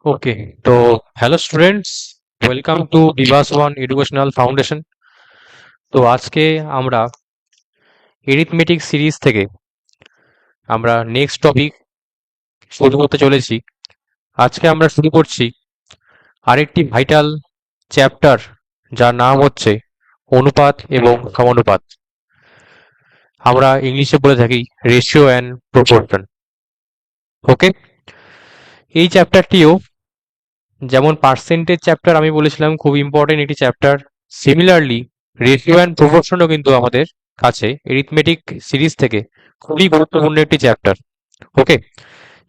ওকে, তো hello students, welcome to Bibhas one educational foundation. তো আজকে আমরা এরিথমেটিক সিরিজ থেকে আমরা নেক্সট টপিক শুরু করতে চলেছি। আজকে আমরা শুরু করছি আরেকটি ভাইটাল চ্যাপ্টার, যার নাম হচ্ছে অনুপাত এবং সমানুপাত। আমরা ইংলিশে বলে থাকি রেশিও অ্যান্ড প্রপোর্শন। ওকে, এই চ্যাপ্টারটিও যেমন পার্সেন্টেজ চ্যাপ্টার আমি বলেছিলাম খুব ইম্পর্টেন্ট একটি চ্যাপ্টার, সিমিলারলি রেশিও অ্যান্ড প্রপোর্শনও কিন্তু আমাদের কাছে এরিথমেটিক সিরিজ থেকে খুবই গুরুত্বপূর্ণ একটি চ্যাপ্টার। ওকে,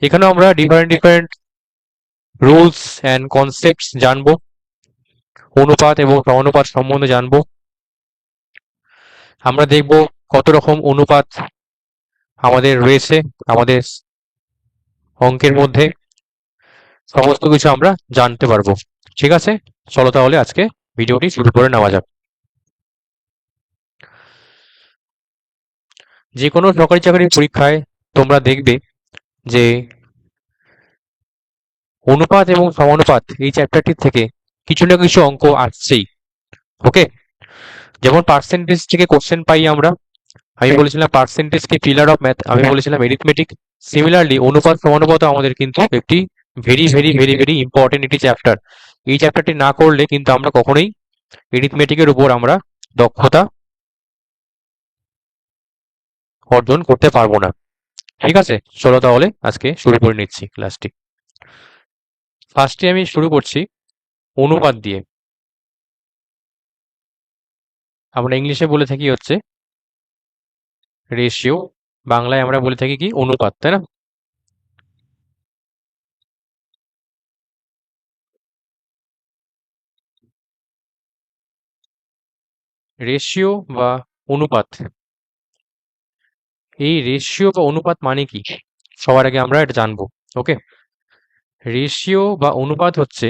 এখানেও আমরা different different rules and concepts জানবো, অনুপাত এবং সমানুপাত সম্বন্ধে জানবো। আমরা দেখব কত রকম অনুপাত আমাদের রয়েছে আমাদের অঙ্কের মধ্যে, সমস্ত কিছু আমরা জানতে পারবো। ঠিক আছে, চলো তাহলে আজকে ভিডিওটি শুরু করে নেওয়া যাক। যে কোনো সরকারি চাকরির পরীক্ষায় তোমরা দেখবে যে অনুপাত এবং সমানুপাত এই চ্যাপ্টারটির থেকে কিছু না কিছু অঙ্ক আসছেই। ওকে, যেমন পার্সেন্টেজ থেকে কোশ্চেন পাই আমরা, আমি বলেছিলাম পার্সেন্টেজ কি পিলার অফ ম্যাথ, আমি বলেছিলাম এরিথমেটিক। সিমিলারলি অনুপাত সমানুপাত আমাদের কিন্তু একটি very very very very important একটি চ্যাপ্টার। এই চ্যাপ্টারটি না করলে কিন্তু আমরা কখনোই এরিথমেটিকের উপর আমরা দক্ষতা অর্জন করতে পারবো না। ঠিক আছে, চলো তাহলে আজকে শুরু করে নিচ্ছি ক্লাসটি। ফার্স্টে আমি শুরু করছি অনুপাত দিয়ে। আমরা ইংলিশে বলে থাকি হচ্ছে রেশিও, বাংলায় আমরা বলে থাকি কি অনুপাত, তাই না? রেশিও বা অনুপাত, এই রেশিও বা অনুপাত মানে কি সবার আগে আমরা এটা জানবো। ওকে, রেশিও বা অনুপাত হচ্ছে,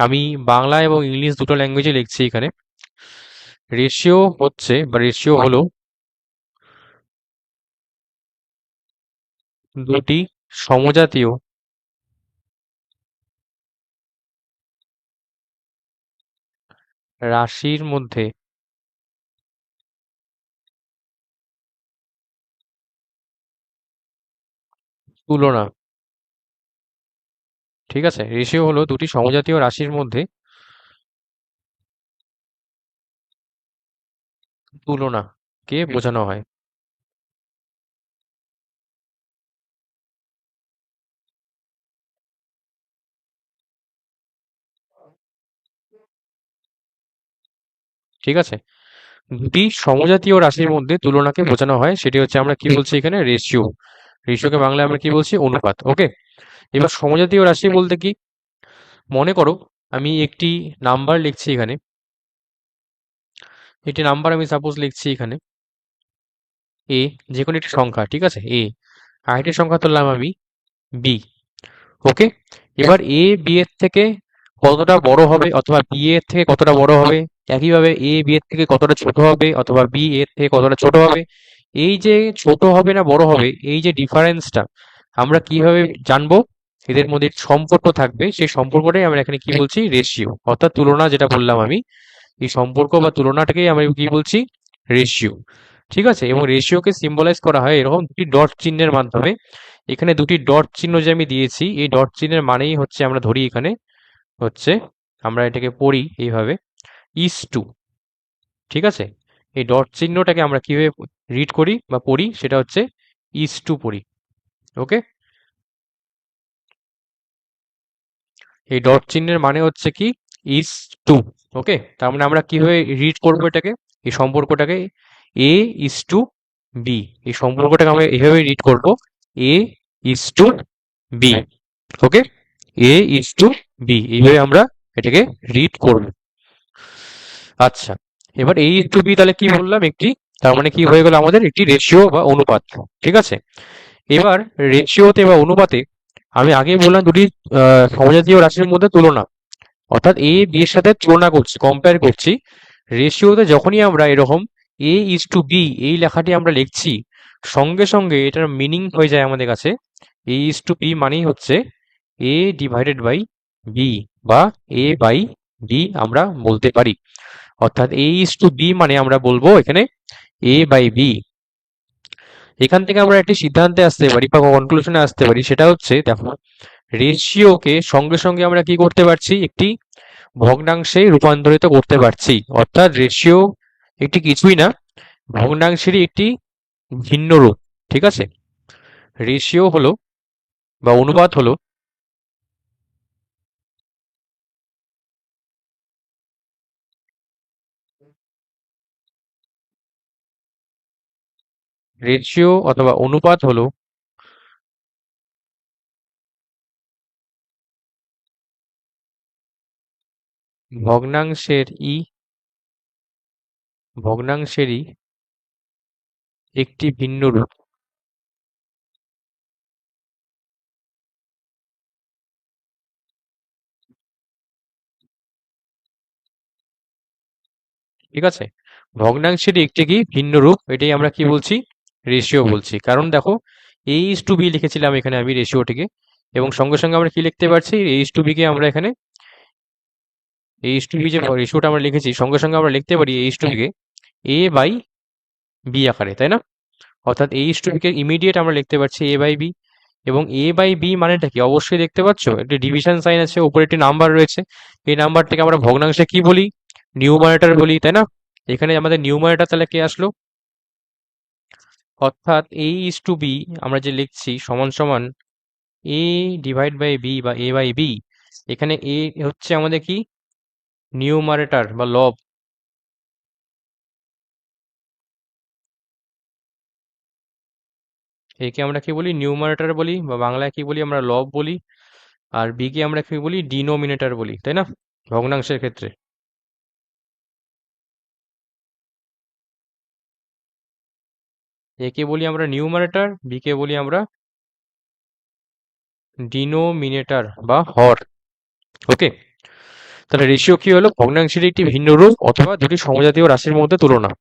আমি বাংলা এবং ইংলিশ দুটো ল্যাঙ্গুয়েজে লিখছি এখানে। রেশিও হচ্ছে বা রেশিও হলো দুটি সমজাতীয় রাশির মধ্যে তুলনা। ঠিক আছে, রেশিও হলো দুটি সমজাতীয় রাশির মধ্যে তুলনাকে বোঝানো হয়। ঠিক আছে, দুটি সমজাতীয় রাশির মধ্যে তুলনাকে বোঝানো হয়, সেটি হচ্ছে আমরা কি বলছি এখানে রেশিও। রেশিওকে বাংলায় আমরা কি বলছি অনুপাত। ওকে, এবার সমজাতীয় রাশি বলতে কি, মনে করো আমি একটি নাম্বার লিখছি এখানে, একটি নাম্বার আমি সাপোজ লিখছি এখানে এ, যে কোনো একটি সংখ্যা। ঠিক আছে, এ, আর একটি সংখ্যা তুললাম আমি বি। ওকে, এবার এ বি এর থেকে কতটা বড় হবে অথবা বি এর থেকে কতটা বড় হবে, একইভাবে এ বি এর থেকে কতটা ছোট হবে অথবা বি এর থেকে কতটা ছোট হবে, এই যে ছোট হবে না বড় হবে, এই যে ডিফারেন্সটা আমরা কিভাবে জানবো, এদের মধ্যে সম্পর্ক থাকবে, সেই সম্পর্কটাই আমরা এখানে কি বলছি রেশিও, অর্থাৎ তুলনা যেটা বললাম আমি, এই সম্পর্ক বা তুলনাটাকেই আমরা কি বলছি রেশিও। ঠিক আছে, এবং রেশিওকে সিম্বলাইজ করা হয় এরকম দুটি ডট চিহ্নের মাধ্যমে। এখানে দুটি ডট চিহ্ন যে আমি দিয়েছি, এই ডট চিহ্নের মানেই হচ্ছে আমরা ধরি এখানে হচ্ছে, আমরা এটাকে পড়ি এইভাবে ইস টু। ঠিক আছে, এই ডট চিহ্নটাকে আমরা কিভাবে রিড করি বা পড়ি, সেটা হচ্ছে ইস টু পড়ি। ওকে, এই ডট চিহ্নের মানে হচ্ছে কি ইস টু। ওকে, তার মানে আমরা কিভাবে রিড করবো এটাকে, এই সম্পর্কটাকে এ ইস টু বি, এই সম্পর্কটাকে আমরা এইভাবে রিড করবো এ is to B. Okay, A is to B, এইভাবে আমরা এটাকে রিড করব। আচ্ছা, এবার এ ইস টু বি তাহলে কি বললাম একটি, তার মানে কি হয়ে গেল আমাদের একটি রেশিও বা অনুপাত। ঠিক আছে, এবার রেশিওতে বা অনুপাতে আমি আগেই বললাম দুটি সমজাতীয় রাশির মধ্যে তুলনা, অর্থাৎ এ বি এর সাথে তুলনা করছি, কম্পেয়ার করছি। রেশিওতে যখনই আমরা এরকম এ ইস টু বি এই লেখাটি আমরা লিখছি, সঙ্গে সঙ্গে এটার মিনিং হয়ে যায় আমাদের কাছে এ ইস টু বি মানেই হচ্ছে এ ডিভাইডেড বাই বি বা এ বাই বি আমরা বলতে পারি। অর্থাৎ এ ইস টু বি মানে আমরা বলবো এখানে এ বাই বি। এখান থেকে আমরা একটি সিদ্ধান্তে আসতে পারি বা কনক্লুশনে আসতে পারি, সেটা হচ্ছে দেখো রেশিওকে সঙ্গে সঙ্গে আমরা কি করতে পারছি, একটি ভগ্নাংশে রূপান্তরিত করতে পারছি। অর্থাৎ রেশিও একটি কিছুই না, ভগ্নাংশেরই একটি ভিন্ন রূপ। ঠিক আছে, রেশিও হলো বা অনুপাত হলো রেশিও অথবা অনুপাত হলো ভগ্নাংশের ই ভগ্নাংশেরই একটি ভিন্ন রূপ। ঠিক আছে, ভগ্নাংশেরই একটি কি ভিন্ন রূপ, এটাই আমরা কি বলছি, রেশিও বলছি। কারণ দেখো এ ইস টু বি লিখেছিলাম এখানে আমি রেশিওটিকে, এবং সঙ্গে সঙ্গে আমরা কি লিখতে পারছি, এ ইস টু বি কে আমরা এখানে এ ইস টু বি যে রেশিওটা আমরা লিখেছি, সঙ্গে সঙ্গে আমরা লিখতে পারি এ ইস টু বি কে এ বাই বি আকারে, তাই না? অর্থাৎ এ ইস টু বি কে ইমিডিয়েট আমরা লিখতে পারছি এ বাই বি। এবং এ বাই বি মানেটা কি, অবশ্যই দেখতে পাচ্ছ একটি ডিভিশন সাইন আছে, উপরে একটি নাম্বার রয়েছে, এই নাম্বারটাকে আমরা ভগ্নাংশে কি বলি, নিউমারেটর বলি, তাই না? এখানে আমাদের নিউমারেটর তাহলে কে আসলো, অর্থাৎ এ ইস টু বি আমরা যে লিখছি সমান সমান এ ডিভাইড বাই বি বা এ বাই বি। এখানে এ হচ্ছে আমাদের কি, নিউমারেটর বা লব, একে আমরা কি বলি, নিউমারেটর বলি, বা বাংলায় কি বলি আমরা, লব বলি। আর বি কে আমরা কি বলি, ডিনোমিনেটর বলি, তাই না, ভগ্নাংশের ক্ষেত্রে। একে বলি আমরা নিউমারেটর, বি কে বলি আমরা ডিনোমিনেটর বা হর। ওকে, তাহলে রেশিও কি হলো, ভগ্নাংশের একটি ভিন্ন রূপ অথবা দুটি সমজাতীয় রাশির মধ্যে তুলনা।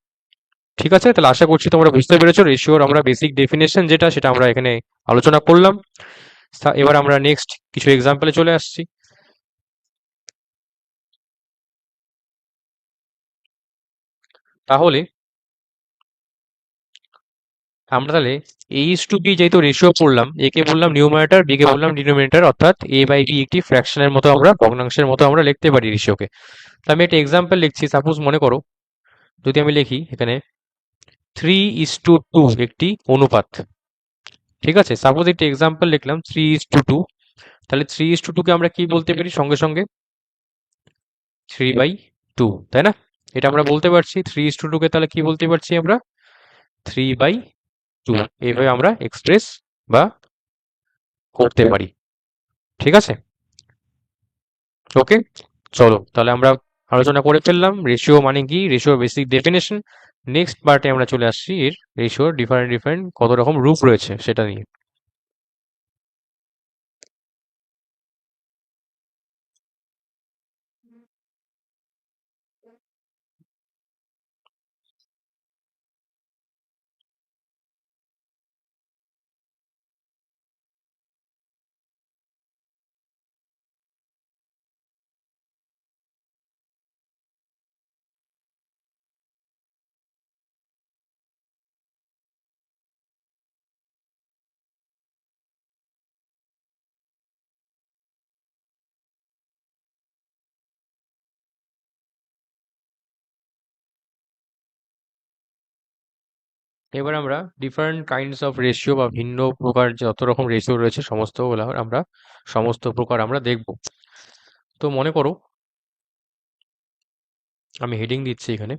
ঠিক আছে, তাহলে আশা করছি তোমরা বুঝতে পেরেছো রেশিওর আমরা বেসিক ডেফিনেশন যেটা, সেটা আমরা এখানে আলোচনা করলাম। এবার আমরা নেক্সট কিছু এক্সাম্পলে চলে আসছি। তাহলে আমরা তাহলে এ ইস টু বি যেহেতু রেশিও পড়লাম, এ কে বললাম নিউমারেটর, বি কে বললাম ডিনোমিনেটর, অর্থাৎ এ বাই বি একটি ফ্র্যাকশনের মতো আমরা ভগ্নাংশের মতো আমরা লিখতে পারি রেশিওকে। তো আমি একটা এক্সাম্পল লিখছি, সাপোজ মনে করো যদি আমি লিখি এখানে 3:2 একটি অনুপাত। ঠিক আছে, সাপোজ একটি এক্সাম্পল লিখলাম 3:2। তাহলে 3:2 কে আমরা কি বলতে পারি, সঙ্গে সঙ্গে 3/2, তাই না? এটা আমরা বলতে পারছি 3:2 কে, তাহলে কি বলতে পারছি আমরা, 3/2। এইভাবে আমরা এক্সপ্রেস বা করতে পারি। ঠিক আছে, ওকে, চলো তাহলে আমরা আলোচনা করে ফেললাম রেশিও মানে কি, রেশিওর বেসিক ডেফিনেশন। নেক্সট পার্টে আমরা চলে আসছি এর রেশিওর ডিফারেন্ট ডিফারেন্ট কত রকম রূপ রয়েছে সেটা নিয়ে। এবার আমরা ডিফারেন্ট কাইন্ডস অফ রেশিও বা ভিন্ন প্রকার যত রকম রেশিও রয়েছে সমস্তগুলো আমরা সমস্ত প্রকার আমরা দেখব। তো মনে করো আমি হেডিং দিচ্ছি এখানে,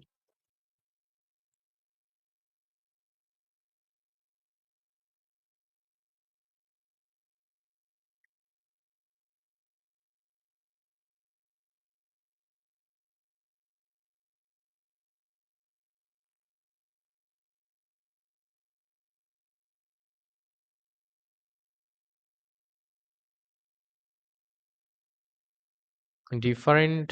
ডিফারেন্ট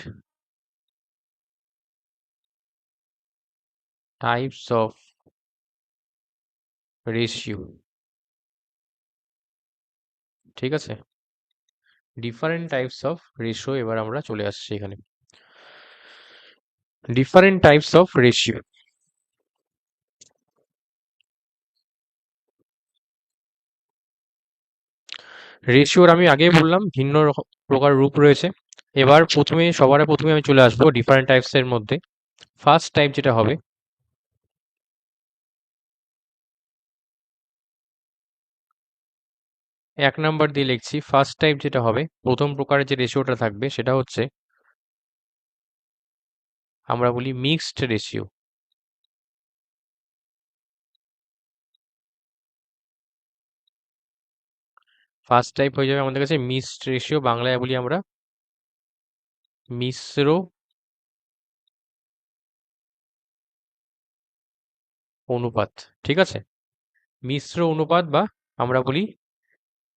টাইপস অফ রেশিও। ঠিক আছে, ডিফারেন্ট টাইপস অফ রেশিও। এবার আমরা চলে আসছি এখানে, ডিফারেন্ট টাইপস অফ রেশিও। রেশিওর আমি আগেই বললাম ভিন্ন প্রকার রূপ রয়েছে। এবার সবার প্রথমে আমি চলে আসবো ডিফারেন্ট টাইপস এর মধ্যে। ফার্স্ট টাইপ যেটা হবে, এক নাম্বার দিয়ে লিখছি, ফার্স্ট টাইপ যেটা হবে, প্রথম প্রকারের যে রেশিওটা থাকবে সেটা হচ্ছে আমরা বলি মিক্সড রেশিও। ফার্স্ট টাইপ হয়ে যাবে আমাদের কাছে মিক্সড রেশিও, বাংলায় বলি আমরা মিশ্র অনুপাত। ঠিক আছে, মিশ্র অনুপাত বা আমরা বলি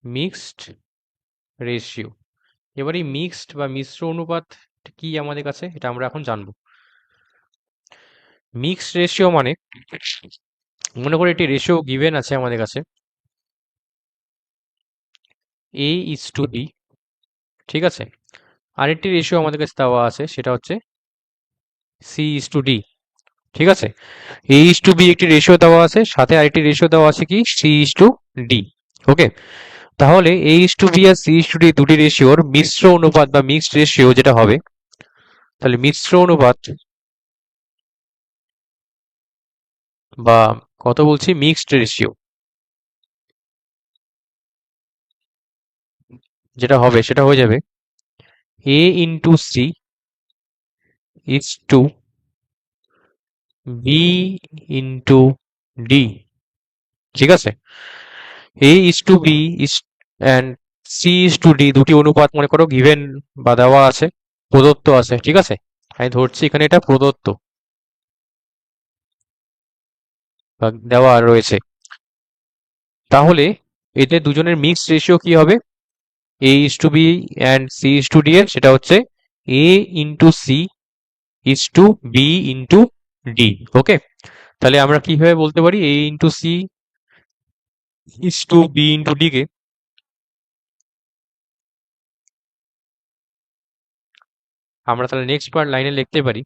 মিক্সড রেশিও। এবার এই মিক্সড বা মিশ্র অনুপাত কি আমাদের কাছে, এটা আমরা এখন জানবো। মিক্সড রেশিও মানে, মনে করি একটি রেশিও গিভেন আছে আমাদের কাছে, A:B। ঠিক আছে, আরেকটি রেশিও আমাদের কাছে দেওয়া আছে, সেটা হচ্ছে C:D। ঠিক আছে, A:B একটি রেশিও দেওয়া আছে, সাথে আরেকটি রেশিও দেওয়া আছে কি, C:D। ওকে, তাহলে A:B আর C:D দুটি রেশিওর মিশ্র অনুপাত বা মিক্সড রেশিও যেটা হবে, তাহলে মিশ্র অনুপাত বা কত বলছি, মিক্সড রেশিও যেটা হবে সেটা হয়ে যাবে A:C is to B:D। ঠিক আছে, A:B is and C:D দুটি অনুপাত মনে করো গিভেন বা দেওয়া আছে, প্রদত্ত আছে। ঠিক আছে, আমি ধরছি এখানে এটা প্রদত্ত বা দেওয়া রয়েছে। তাহলে এদের দুজনের মিক্সড রেশিও কি হবে, A:B and C:D এর, সেটা হচ্ছে A:C is to B:D। ওকে, তাহলে আমরা কিভাবে বলতে পারি A:C is to B:D কে, আমরা তাহলে নেক্সট পার্ট লাইনে লিখতে পারি,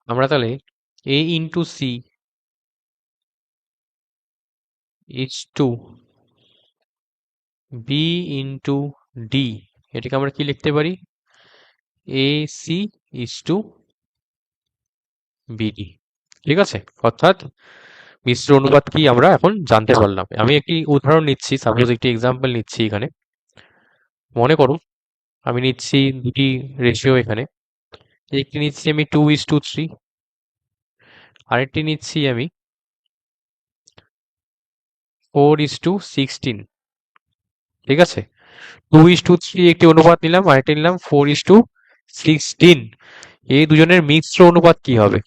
আমরা তাহলে A:C is to B:D, এটাকে আমরা কি লিখতে পারি, AC is to BD। ঠিক আছে, অর্থাৎ মিশ্র অনুপাত কি আমরা এখন জানতে পারলাম। আমি একটি উদাহরণ নিচ্ছি, সাপোজ একটি এক্সাম্পল নিচ্ছি এখানে। মনে করো আমি নিচ্ছি দুটি রেশিও এখানে, একটি নিচ্ছি আমি 2:3, আরেকটি নিচ্ছি আমি 4:16। ঠিক আছে, 2:3 একটি অনুপাত নিলাম, আরেকটি নিলাম 4:16। এই দুজনের মিশ্র অনুপাত কি হবে,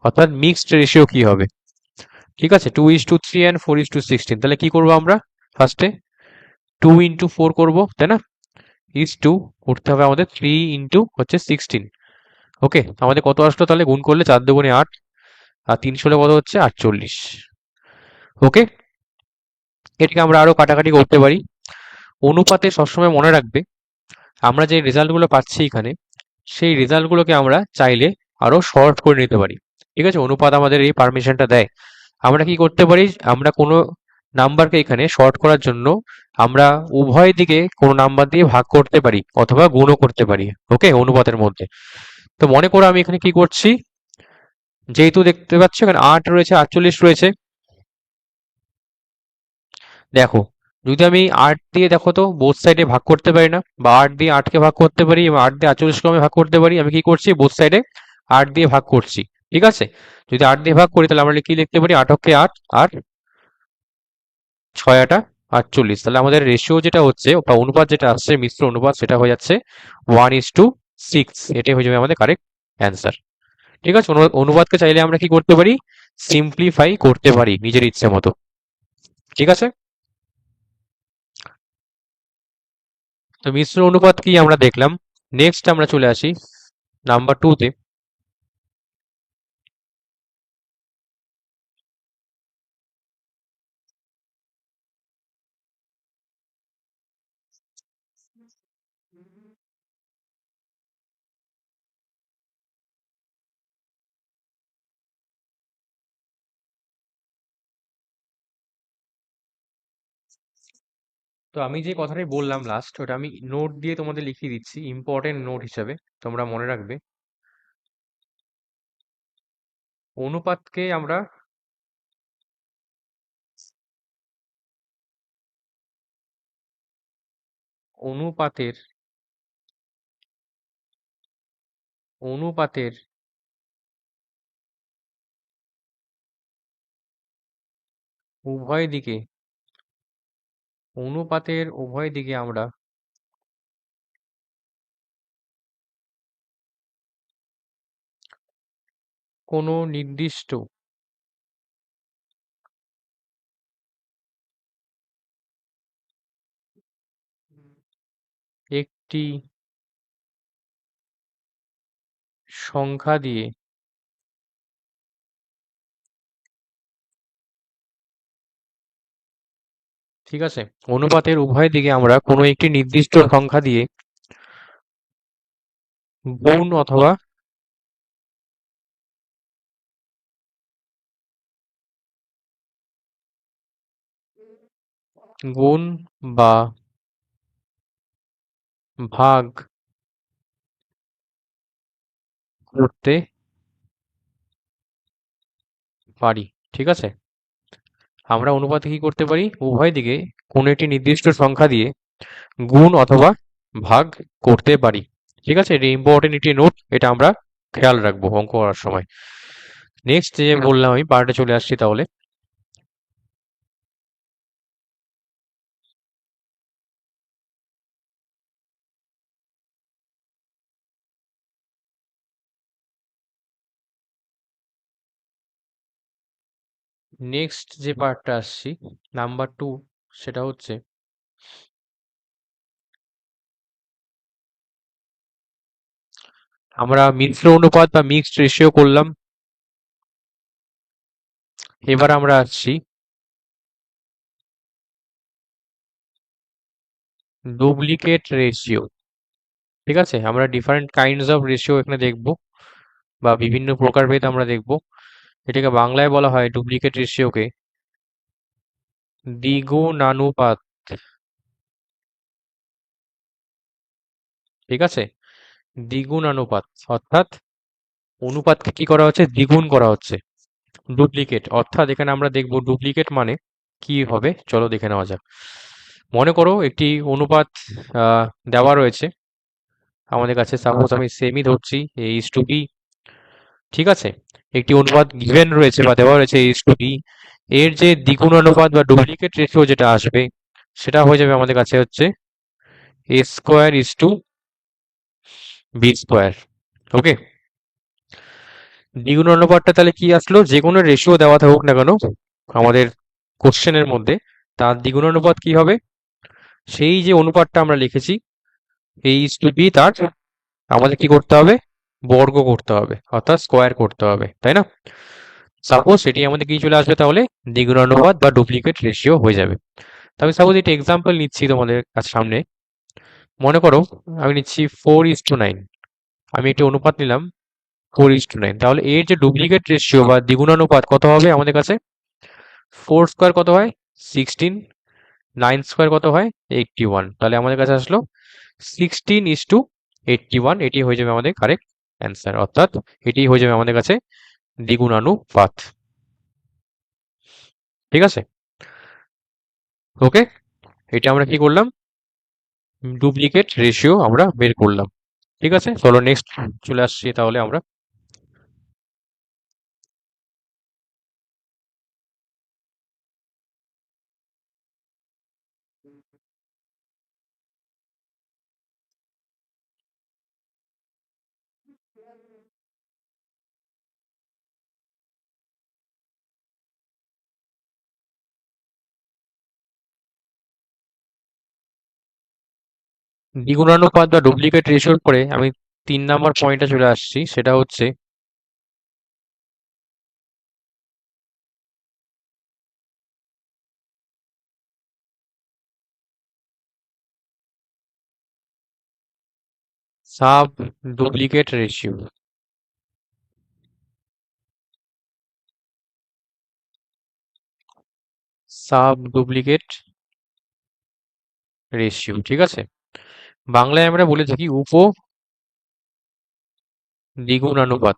অর্থাৎ মিক্সড রেশিও কি হবে। ঠিক আছে, 2:3 অ্যান্ড 4:16, তাহলে কি করবো আমরা, ফার্স্টে 2 × 4 করবো, তাই না, করতে হবে আমাদের 3 × 16। ওকে, আমাদের কত আসলো, তাহলে গুণ করলে 4×2 = 8, আর 3 কত হচ্ছে 48। ওকে, এটাকে আমরা আরো কাটাকাটি করতে পারি। অনুপাতে সবসময় মনে রাখবে, আমরা যে রেজাল্টগুলো পাচ্ছি এখানে, সেই রেজাল্টগুলোকে আমরা চাইলে আরো শর্ট করে নিতে পারি। ঠিক আছে, অনুপাত আমাদের এই পারমিশনটা দেয়। আমরা কি করতে পারি, আমরা কোনো নাম্বারকে এখানে শর্ট করার জন্য আমরা উভয় দিকে কোনো নাম্বার দিয়ে ভাগ করতে পারি অথবা গুণও করতে পারি। ওকে, অনুপাতের মধ্যে। তো মনে করো আমি এখানে কি করছি, যেহেতু দেখতে পাচ্ছ এখানে 8 রয়েছে, 48 রয়েছে। দেখো, যদি আমি 8 দিয়ে, দেখো তো বোথ সাইডে ভাগ করতে পারি না, বা 8 দিয়ে 8কে ভাগ করতে পারি এবং 8 দিয়ে 48কে আমি ভাগ করতে পারি। আমি কি করছি, বোথ সাইডে 8 দিয়ে ভাগ করছি। ঠিক আছে, যদি 8 দিয়ে ভাগ করি তাহলে আমরা কি লিখতে পারি, 8 × 8 আর 6 × 8 = 48। তাহলে আমাদের রেশিও যেটা হচ্ছে বা অনুপাত যেটা আসছে, মিশ্র অনুপাত, সেটা হয়ে যাচ্ছে 1:6। এটাই হয়ে যাবে আমাদের কারেক্ট অ্যান্সার। ঠিক আছে, অনুপাতকে চাইলে আমরা কি করতে পারি, সিম্পলিফাই করতে পারি নিজের ইচ্ছে মতো। ঠিক আছে, তো মিশ্র অনুপাত কি আমরা দেখলাম। নেক্সট আমরা চলে আসি নাম্বার 2-তে। তো আমি যে কথাটাই বললাম লাস্ট, ওটা আমি নোট দিয়ে তোমাদের লিখিয়ে দিচ্ছি, ইম্পর্টেন্ট নোট হিসাবে তোমরা মনে রাখবে। অনুপাতকে আমরা অনুপাতের অনুপাতের উভয় দিকে আমরা কোনো নির্দিষ্ট একটি সংখ্যা দিয়ে, ঠিক আছে, অনুপাতের উভয় দিকে আমরা কোনো একটি নির্দিষ্ট সংখ্যা দিয়ে গুণ অথবা গুণ বা ভাগ করতে পারি। ঠিক আছে, আমরা অনুপাতে কি করতে পারি, উভয় দিকে কোনো একটি নির্দিষ্ট সংখ্যা দিয়ে গুণ অথবা ভাগ করতে পারি। ঠিক আছে, এটা ইম্পর্টেন্ট একটি নোট, এটা আমরা খেয়াল রাখবো অঙ্ক করার সময়। নেক্সট যে বললাম আমি পার্টে চলে আসছি তাহলে। নেক্সট যে পার্টটা আসছি, নাম্বার 2, সেটা হচ্ছে আমরা মিশ্র অনুপাত বা মিক্সড রেশিও করলাম। এবার আমরা আসছি ডুপ্লিকেট রেশিও। ঠিক আছে, আমরা ডিফারেন্ট কাইন্ডস অফ রেশিও এখানে দেখব, বা বিভিন্ন প্রকারভেদ আমরা দেখব। এটাকে বাংলায় বলা হয় ডুপ্লিকেট রেশিওকে দ্বিগুণানুপাত। ঠিক আছে, দ্বিগুণানুপাত অর্থাৎ অনুপাতকে কি করা হচ্ছে, দ্বিগুণ করা হচ্ছে। ডুপ্লিকেট অর্থাৎ এখানে আমরা দেখব ডুপ্লিকেট মানে কি হবে, চলো দেখে নেওয়া যাক। মনে করো একটি অনুপাত দেওয়া রয়েছে আমাদের কাছে, সাপোজ আমি সেমি ধরছি, a:b। ঠিক আছে, একটি অনুপাত গিভেন রয়েছে বা দেওয়া রয়েছে a:b। এর যে দ্বিগুণ অনুপাত বা ডুপ্লিকেট রেশিও যেটা আসবে, সেটা হয়ে যাবে আমাদের কাছে হচ্ছে a²:b²। ওকে, দ্বিগুণ অনুপাতটা তাহলে কি আসলো, যে কোনো রেশিও দেওয়া থাকুক না কেন আমাদের কোশ্চেনের মধ্যে, তার দ্বিগুণ অনুপাত কি হবে, সেই যে অনুপাতটা আমরা লিখেছি a:b, তার আমাদের কি করতে হবে, বর্গ করতে হবে অর্থাৎ স্কোয়ার করতে হবে, তাই না? সাপোজ এটি আমাদের কি চলে আসবে তাহলে, দ্বিগুণানুপাত বা ডুপ্লিকেট রেশিও হয়ে যাবে। তবে সাপোজ এটা এক্সাম্পল নিচ্ছি তোমাদের কাছে সামনে। মনে করো আমি নিচ্ছি 4:9, আমি একটি অনুপাত নিলাম 4:9, তাহলে এর যে ডুপ্লিকেট রেশিও বা দ্বিগুণানুপাত কত হবে আমাদের কাছে, 4² কত হয় 16, 9² কত হয় 81, তাহলে আমাদের কাছে আসলো 16:81। এটি হয়ে যাবে আমাদের কারেক্ট অ্যান্সার, অর্থাৎ এটি হয়ে যাবে আমাদের কাছে দ্বিগুণানুপাত। ঠিক আছে, ওকে, এটা আমরা কি করলাম, ডুপ্লিকেট রেশিও আমরা বের করলাম। ঠিক আছে, চলো নেক্সট চলে আসছি তাহলে আমরা। দ্বিগুণানুপাত বা ডুপ্লিকেট রেশিওর পরে আমি 3 নম্বর পয়েন্টে চলে আসছি, সেটা হচ্ছে sub duplicate ratio. Sub duplicate ratio, ঠিক আছে। বাংলায় আমরা বলে থাকি দ্বিগুণানুপাত,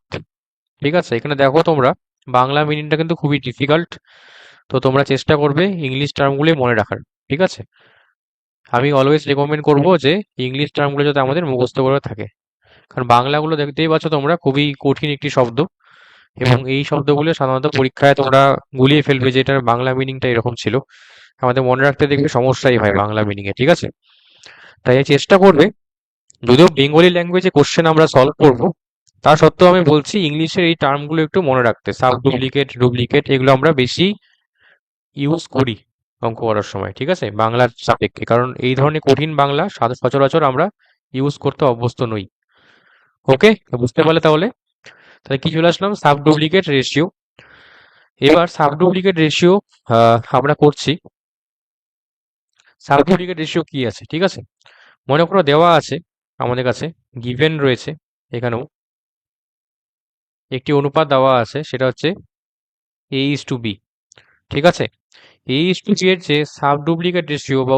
ঠিক আছে। এখানে দেখো তোমরা, বাংলা মিনিংটা কিন্তু খুবই ডিফিকাল্ট, তো তোমরা চেষ্টা করবে ইংলিশ টার্মগুলি মনে রাখার, ঠিক আছে। আমি অলওয়েজ রেকমেন্ড করবো যে ইংলিশ টার্মগুলো যাতে আমাদের মুখস্থ করে থাকে, কারণ বাংলাগুলো দেখতেই পাচ্ছ তোমরা খুবই কঠিন একটি শব্দ, এবং এই শব্দগুলো সাধারণত পরীক্ষায় তোমরা গুলিয়ে ফেলবে যে এটার বাংলা মিনিংটা এরকম ছিল। আমাদের মনে রাখতে দেখবে সমস্যাই হয় বাংলা মিনিংয়ে, ঠিক আছে। তাই চেষ্টা করবে, যদিও বেঙ্গলি ল্যাঙ্গুয়েজে কোশ্চেন আমরা সলভ করব, তা সত্ত্বেও আমি বলছি ইংলিশের এই টার্মগুলো একটু মনে রাখতে। সাব ডুপ্লিকেট, ডুপ্লিকেট এগুলো আমরা বেশি ইউজ করি অঙ্ক করার সময়, ঠিক আছে, বাংলার সাপেক্ষে, কারণ এই ধরনের কঠিন বাংলা সচরাচর আমরা ইউজ করতে অভ্যস্ত নই। ওকে, বুঝতে পারলে তাহলে? তাহলে কি চলে আসলাম, সাব ডুপ্লিকেট রেশিও। এবার সাব ডুপ্লিকেট রেশিও আমরা করছি। সাব ডুপ্লিকেট রেশিও কি আছে, ঠিক আছে। মনে করো দেওয়া আছে আমাদের কাছে, গিভেন রয়েছে এখানেও একটি অনুপাত দেওয়া আছে, সেটা হচ্ছে a:b, ঠিক আছে। a:b এর যে সাব ডুপ্লিকেট রেশিও বা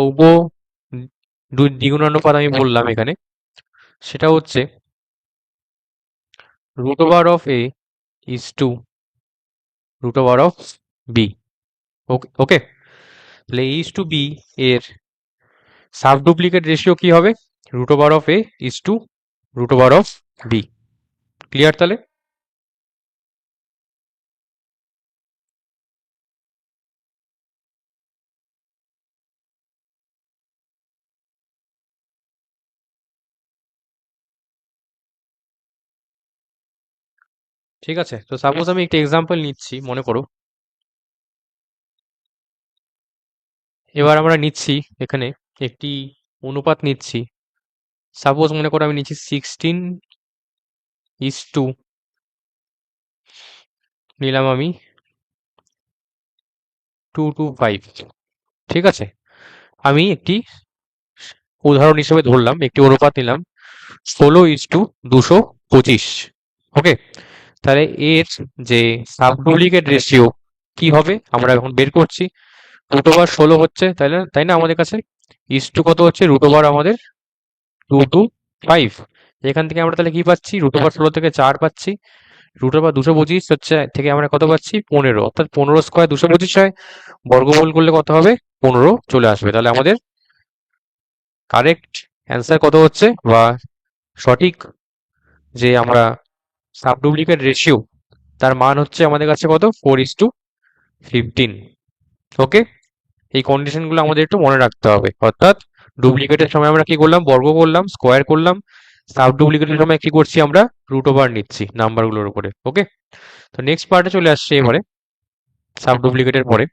দ্বিগুণানুপাত আমি বললাম এখানে, সেটা হচ্ছে √a:√b। ওকে, তাহলে a:b এর সাব ডুপ্লিকেট রেশিও কি হবে, √a:√b। ক্লিয়ার তাহলে? ঠিক আছে, তো সাপোজ আমি একটা এক্সাম্পল নিচ্ছি, মনে করো এবার আমরা নিচ্ছি এখানে একটি অনুপাত নিচ্ছি। সাপোজ মনে করো আমি নিচ্ছি 16:2, নিলাম আমি 2:5, ঠিক আছে। আমি একটি উদাহরণ হিসেবে ধরলাম, একটি অনুপাত নিলাম 16:225। ওকে, তাহলে এর যে সাব ডুপ্লিকেট রেশিও কি হবে আমরা এখন বের করছি। √16 হচ্ছে, তাই না আমাদের কাছে, ইস টু কত হচ্ছে, √, আমাদের 2:5। এখান থেকে আমরা তাহলে কি পাচ্ছি, √16 থেকে 4 পাচ্ছি, √225 হচ্ছে থেকে আমরা কত পাচ্ছি, 15, অর্থাৎ 15² 225 হয়, বর্গমূল করলে কত হবে, 15 চলে আসবে। তাহলে আমাদের কারেক্ট অ্যান্সার কত হচ্ছে, বা সঠিক যে আমরা সাব ডুপ্লিকেট রেশিও, তার মান হচ্ছে আমাদের কাছে কত, 4:15। ওকে, এই কন্ডিশনগুলো আমাদের একটু মনে রাখতে হবে। অর্থাৎ ডুপ্লিকেটের সময় আমরা কি করলাম, বর্গ করলাম, স্কোয়ার করলাম। সাব ডুপ্লিকেটের সময় কি করছি আমরা, √ওভার নিচ্ছি নাম্বারগুলোর উপরে। ওকে, তো নেক্সট পার্টে চলে আসছে এবারে সাব ডুপ্লিকেটের পরে।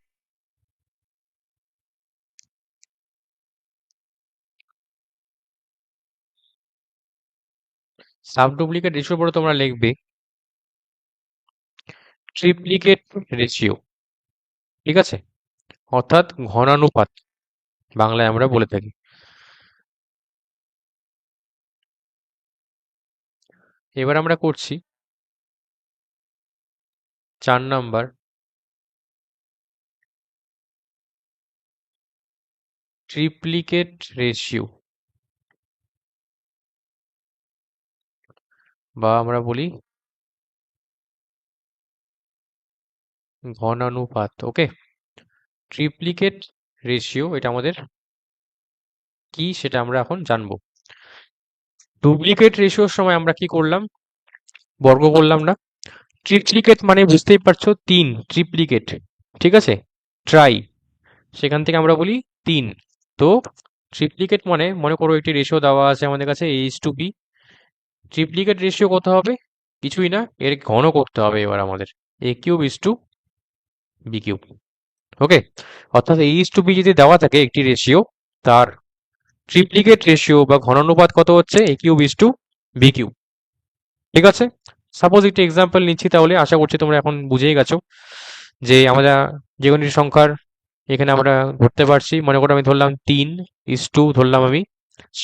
সাব ডুপ্লিকেট রেশিওর পরে তোমরা লিখবে ট্রিপ্লিকেট রেশিও, ঠিক আছে, অর্থাৎ ঘনানুপাত বাংলায় আমরা বলে থাকি। এবার আমরা করছি 4 নম্বর, ট্রিপ্লিকেট রেশিও, বা আমরা বলি ঘনানুপাত। ওকে, ট্রিপ্লিকেট রেশিও এটা আমাদের কি সেটা আমরা এখন জানবো। ডুপ্লিকেট রেশিওর সময় আমরা কি করলাম, বর্গ করলাম না। ট্রিপ্লিকেট মানে বুঝতেই পারছো, 3, ট্রিপ্লিকেট, ঠিক আছে, ট্রাই, সেখান থেকে আমরা বলি 3। তো ট্রিপ্লিকেট মানে মনে করো একটি রেশিও দেওয়া আছে আমাদের কাছে a:b, ট্রিপ্লিকেট রেশিও কত হবে, কিছুই না, এর ঘন করতে হবে এবার আমাদের, a⁵ b⁵। ওকে, অর্থাৎ a:b যদি দেওয়া থাকে একটি রেশিও, তার ট্রিপ্লিকেট রেশিও বা ঘনানুপাত কত হচ্ছে A cube is to B cube. ঠিক আছে, সাপোজ একটা এক্সাম্পল নিচ্ছি, তাহলে আশা করছি তোমরা এখন বুঝেই গেছো যে আমরা যে কোনো একটি সংখ্যার এখানে আমরা ধরতে পারছি, মনে করো আমি ধরলাম 3:2, ধরলাম আমি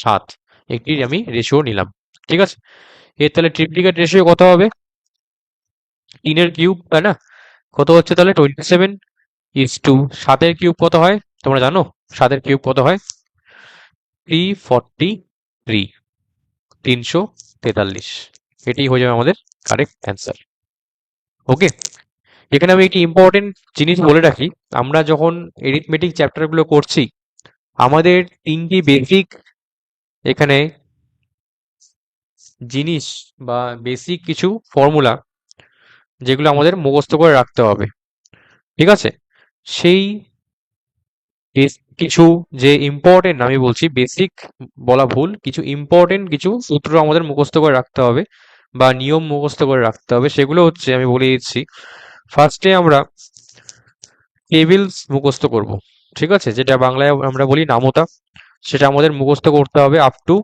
7, একটি আমি রেশিও নিলাম। ঠিক আছে, এর তাহলে ট্রিপ্লিকেট রেশিও কত হবে? 3-এর কিউব, তাই না? কত হচ্ছে তাহলে 27, 7-এর কিউব কত হয় তোমরা জানো? 7-এর কিউব কত হয়? 343, 343। এটাই হয়ে যাবে আমাদের কারেক্ট অ্যান্সার। ওকে, এখানে আমি একটি ইম্পর্টেন্ট জিনিস বলে রাখি, আমরা যখন এরিথমেটিক চ্যাপ্টারগুলো করছি আমাদের তিনটি বেসিক এখানে জিনিস বা বেসিক কিছু ফর্মুলা যেগুলো আমাদের মুখস্থ করে রাখতে হবে। ঠিক আছে, সেই কিছু যে ইম্পর্টেন্ট, আমি বলছি বেসিক বলা ভুল, কিছু ইম্পর্টেন্ট কিছু সূত্র আমাদের মুখস্থ করে রাখতে হবে বা নিয়ম মুখস্থ করে রাখতে হবে। সেগুলো হচ্ছে আমি বলে দিচ্ছি। ফার্স্টে আমরা টেবিলস মুখস্থ করব। ঠিক আছে, যেটা বাংলায় আমরা বলি নামতা, সেটা আমাদের মুখস্থ করতে হবে আপ টু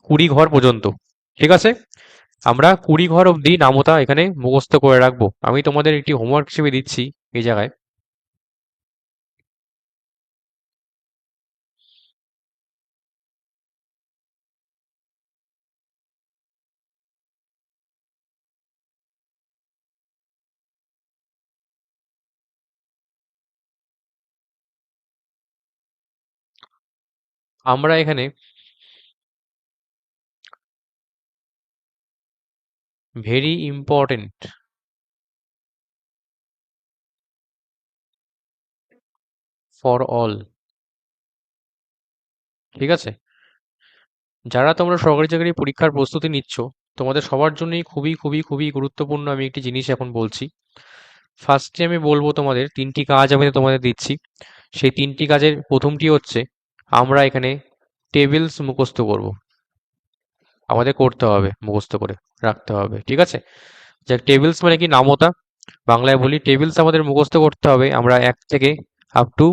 20 ঘর পর্যন্ত। ঠিক আছে, আমরা 20 ঘর অবধি নামতা এখানে মুখস্থ করে রাখবো। আমি তোমাদের একটি হোমওয়ার্ক হিসেবে দিচ্ছি এই জায়গায়। আমরা এখানে ভেরি ইম্পর্টেন্ট ফর অল, ঠিক আছে, যারা তোমরা সরকারি চাকরি পরীক্ষার প্রস্তুতি নিচ্ছ তোমাদের সবার জন্যই খুবই খুবই খুবই গুরুত্বপূর্ণ আমি একটি জিনিস এখন বলছি। ফার্স্টে আমি বলবো তোমাদের তিনটি কাজ আমি তোমাদের দিচ্ছি। সেই তিনটি কাজের প্রথমটি হচ্ছে আমরা এখানে টেবিলস মুখস্থ করব, আমাদের করতে হবে, মুখস্থ করে রাখতে হবে। ঠিক আছে, যে টেবিলস মানে কি নামতা, বাংলায় বলি টেবিলস আমাদের মুখস্থ করতে হবে। আমরা 1 থেকে আপ টু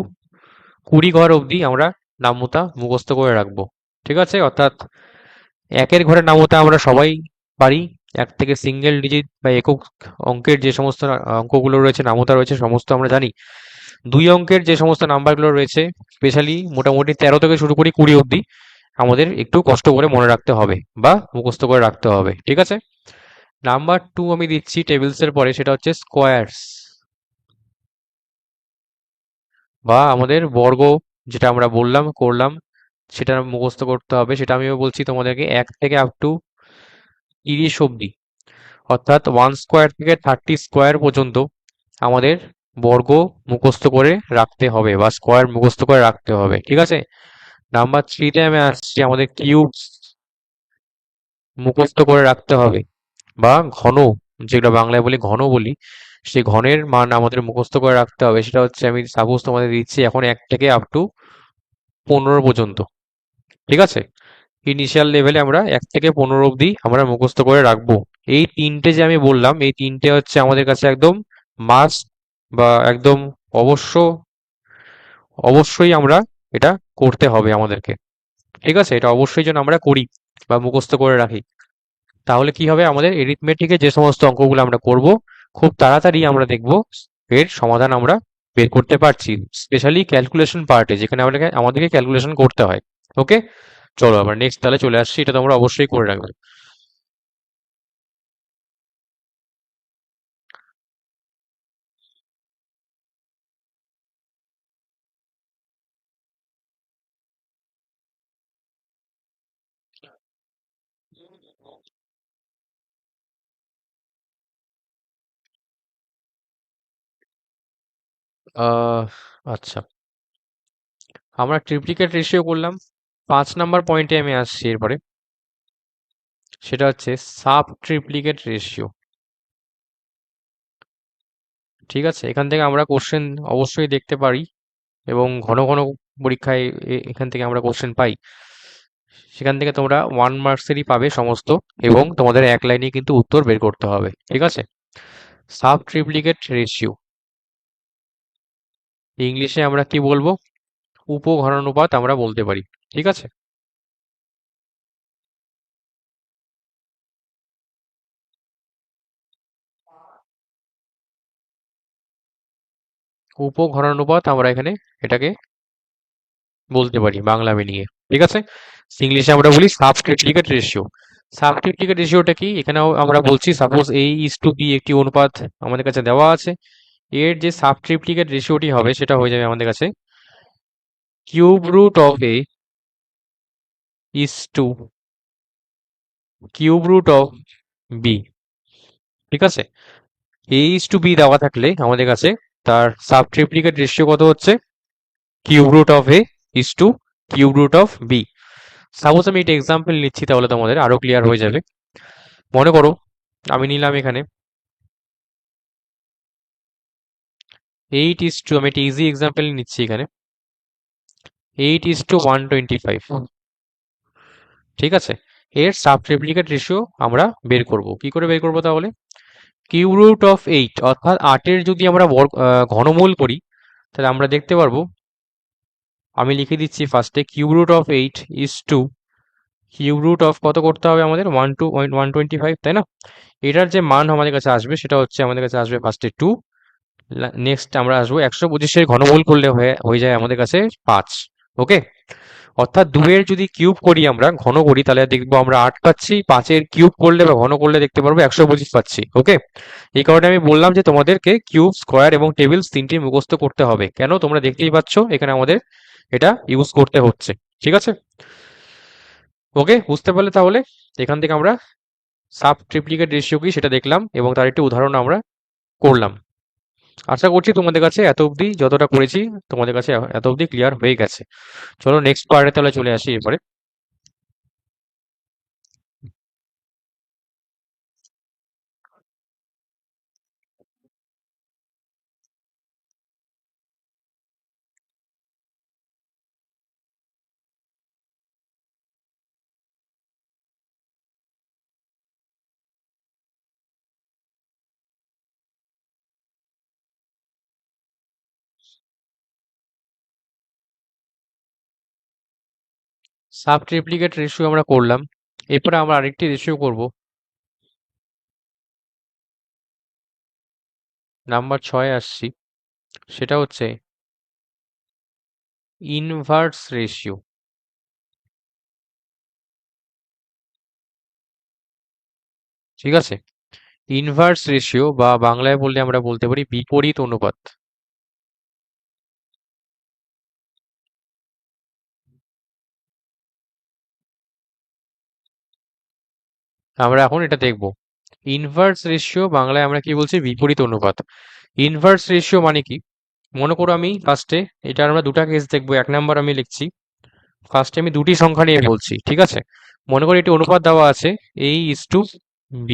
20 ঘর অবধি আমরা নামতা মুখস্থ করে রাখবো। ঠিক আছে, অর্থাৎ 1-এর ঘরের নামতা আমরা সবাই পারি। 1 থেকে সিঙ্গেল ডিজিট বা একক অঙ্কের যে সমস্ত অঙ্কগুলো রয়েছে, নামতা রয়েছে, সমস্ত আমরা জানি। 2 অঙ্কের যে সমস্ত নাম্বারগুলো রয়েছে, স্পেশালি মোটামুটি 13 থেকে শুরু করি 20 অবধি, আমাদের একটু কষ্ট করে মনে রাখতে হবে বা মুখস্থ করে রাখতে হবে। ঠিক আছে, নাম্বার 2 আমি দিচ্ছি টেবিলসের পরে, সেটা হচ্ছে স্কোয়ারস বা আমাদের বর্গ, যেটা আমরা বললাম করলাম সেটা মুখস্থ করতে হবে। সেটা আমিও বলছি তোমাদেরকে 1 থেকে আপ টু 30 অবধি, অর্থাৎ 1 স্কোয়ার থেকে 30 স্কোয়ার পর্যন্ত আমাদের বর্গ মুখস্থ করে রাখতে হবে বা স্কোয়ার মুখস্থ করে রাখতে হবে। ঠিক আছে, নাম্বার 3-তে আমি আসছি, আমাদের কিউব মুখস্থ করে রাখতে হবে বা ঘন, যেটা বাংলায় বলি ঘন বলি, সেই ঘনের মান আমাদের মুখস্থ করে রাখতে হবে। সেটা হচ্ছে আমি সাপোজ তোমাদের দিচ্ছি এখন 1 থেকে আপ টু 15 পর্যন্ত। ঠিক আছে, ইনিশিয়াল লেভেলে আমরা 1 থেকে 15 অবধি আমরা মুখস্থ করে রাখবো। এই তিনটে যে আমি বললাম, এই তিনটে হচ্ছে আমাদের কাছে একদম মাস্ট বা একদম অবশ্য অবশ্যই আমরা এটা করতে হবে আমাদেরকে। ঠিক আছে, এটা অবশ্যই যেন আমরা করি বা মুখস্থ করে রাখি। তাহলে কি হবে, আমাদের এরিথমেটিকে যে সমস্ত অঙ্কগুলো আমরা করব খুব তাড়াতাড়ি আমরা দেখব এর সমাধান আমরা বের করতে পারছি, স্পেশালি ক্যালকুলেশন পার্টে যেখানে আমাদেরকে ক্যালকুলেশন করতে হয়। ওকে, চলো আবার নেক্সট তাহলে চলে আসছি, এটা তোমরা অবশ্যই করে রাখবে। আহ আচ্ছা, আমরা ট্রিপ্লিকেট রেশিও করলাম। 5 নাম্বার পয়েন্টে আমি আসছি এরপরে, সেটা হচ্ছে সাব ট্রিপ্লিকেট রেশিও। ঠিক আছে, এখান থেকে আমরা কোশ্চেন অবশ্যই দেখতে পারি এবং ঘন ঘন পরীক্ষায় এখান থেকে আমরা কোশ্চেন পাই। সেখান থেকে তোমরা 1 মার্কসেরই পাবে সমস্ত, এবং তোমাদের এক লাইনে কিন্তু উত্তর বের করতে হবে। ঠিক আছে, সাব ট্রিপ্লিকেট রেশিও ইংলিশে আমরা কি বলবো? উপঘনানুপাত আমরা বলতে পারি। ঠিক আছে, উপঘনানুপাত আমরা এখানে এটাকে বলতে পারি বাংলা মিনিংয়ে, ঠিক আছে। ইংলিশে আমরা বলি সাবট্রিপ্লিকেট রেশিও। সাবট্রিপ্লিকেট রেশিওটা কি, এখানেও আমরা বলছি সাপোজ A:B একটি অনুপাত আমাদের কাছে দেওয়া আছে, এর যে সাবট্রিপ্লিকেট রেশিওটি হবে সেটা হয়ে যাবে আমাদের কাছে cube root of A:2 cube root of B, ঠিক আছে। A:B দেওয়া থাকলে আমাদের কাছে তার সাবট্রিপ্লিকেট রেশিও কত হচ্ছে, cube root of A:2 cube root of B। Suppose আমি এটা এক্সাম্পল নিচ্ছি, তাহলে তোমাদের আরো ক্লিয়ার হয়ে যাবে। মনে করো আমি নিলাম এখানে 8:, আমি একটা ইজি এক্সাম্পল নিচ্ছি এখানে 8:125, ঠিক আছে। এর সাবট্রিপ্লিকেট রেশিও আমরা বের করব, কি করে বের করব তাহলে, কিউব রুট অফ 8 অর্থাৎ 8-এর যদি আমরা ঘনমূল করি, তাহলে আমরা দেখতে পারবো, আমি লিখে দিচ্ছি ফার্স্টে cube root of 8:2 cube root of কত করতে হবে আমাদের 125, তাই না। এটার যে মান আমাদের কাছে আসবে সেটা হচ্ছে আমাদের কাছে আসবে ফার্স্টে 2, নেক্সট আমরা আসবো 125-এর ঘনমূল করলে হয়ে যায় আমাদের কাছে 5। ওকে, অর্থাৎ 2-এর যদি কিউব করি আমরা ঘন করি, তাহলে দেখবো আমরা 8 পাচ্ছি, 5-এর কিউব করলে বা ঘন করলে দেখতে পারবো 125 পাচ্ছি। ওকে, এই কারণে আমি বললাম যে তোমাদেরকে কিউব, স্কোয়ার এবং টেবিলস তিনটি মুখস্থ করতে হবে। কেন, তোমরা দেখতেই পাচ্ছ এখানে আমাদের এটা ইউজ করতে হচ্ছে, ঠিক আছে। ওকে, বুঝতে পারলে তাহলে। এখান থেকে আমরা সাব ট্রিপ্লিকেট রেশিও কি সেটা দেখলাম এবং তার একটি উদাহরণ আমরা করলাম। আশা করছি তোমাদের কাছে এত অবধি যতটা করেছি তোমাদের কাছে এত অবধি ক্লিয়ার হয়ে গেছে। চলো নেক্সট পার্টে তাহলে চলে আসি এরপরে। সাব ট্রিপ্লিকেট রেশিও আমরা করলাম, এরপরে আমরা আরেকটি রেশিও করব, নাম্বার 6 আসছি, সেটা হচ্ছে ইনভার্স রেশিও, ঠিক আছে। ইনভার্স রেশিও বা বাংলায় বললে আমরা বলতে পারি বিপরীত অনুপাত। আমরা এখন এটা দেখব। ইনভার্স রেশিও বাংলায় আমরা কি বলছি, বিপরীত অনুপাত। ইনভার্স রেশিও মানে কি, মনে করো আমি ফার্স্টে, এটা আমরা দুটা কেস দেখবো। এক নাম্বার আমি লিখছি, ফার্স্টে আমি দুটি সংখ্যা নিয়ে বলছি, ঠিক আছে। মনে করি একটি অনুপাত দেওয়া আছে A:B,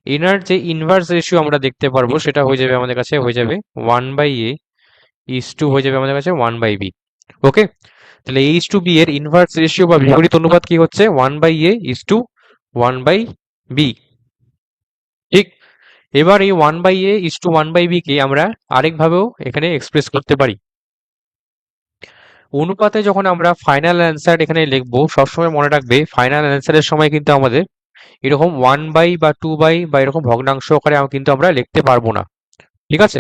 এনার যে ইনভার্স রেশিও আমরা দেখতে পারবো সেটা হয়ে যাবে আমাদের কাছে, হয়ে যাবে 1/A:2 হয়ে যাবে আমাদের কাছে 1/B। ওকে, তাহলে A:B এর ইনভার্স রেশিও বা বিপরীত অনুপাত কি হচ্ছে, 1/A:1/B, ঠিক। এবার এই 1/A:1/B কে আমরা আরেকভাবেও এখানে এক্সপ্রেস করতে পারি। অনুপাতে যখন আমরা ফাইনাল অ্যান্সার এখানে লিখবো, সবসময় মনে রাখবে ফাইনাল অ্যান্সারের সময় কিন্তু আমাদের এরকম 1/বা 2/, বা এরকম ভগ্নাংশ আকারে কিন্তু আমরা লিখতে পারবো না, ঠিক আছে।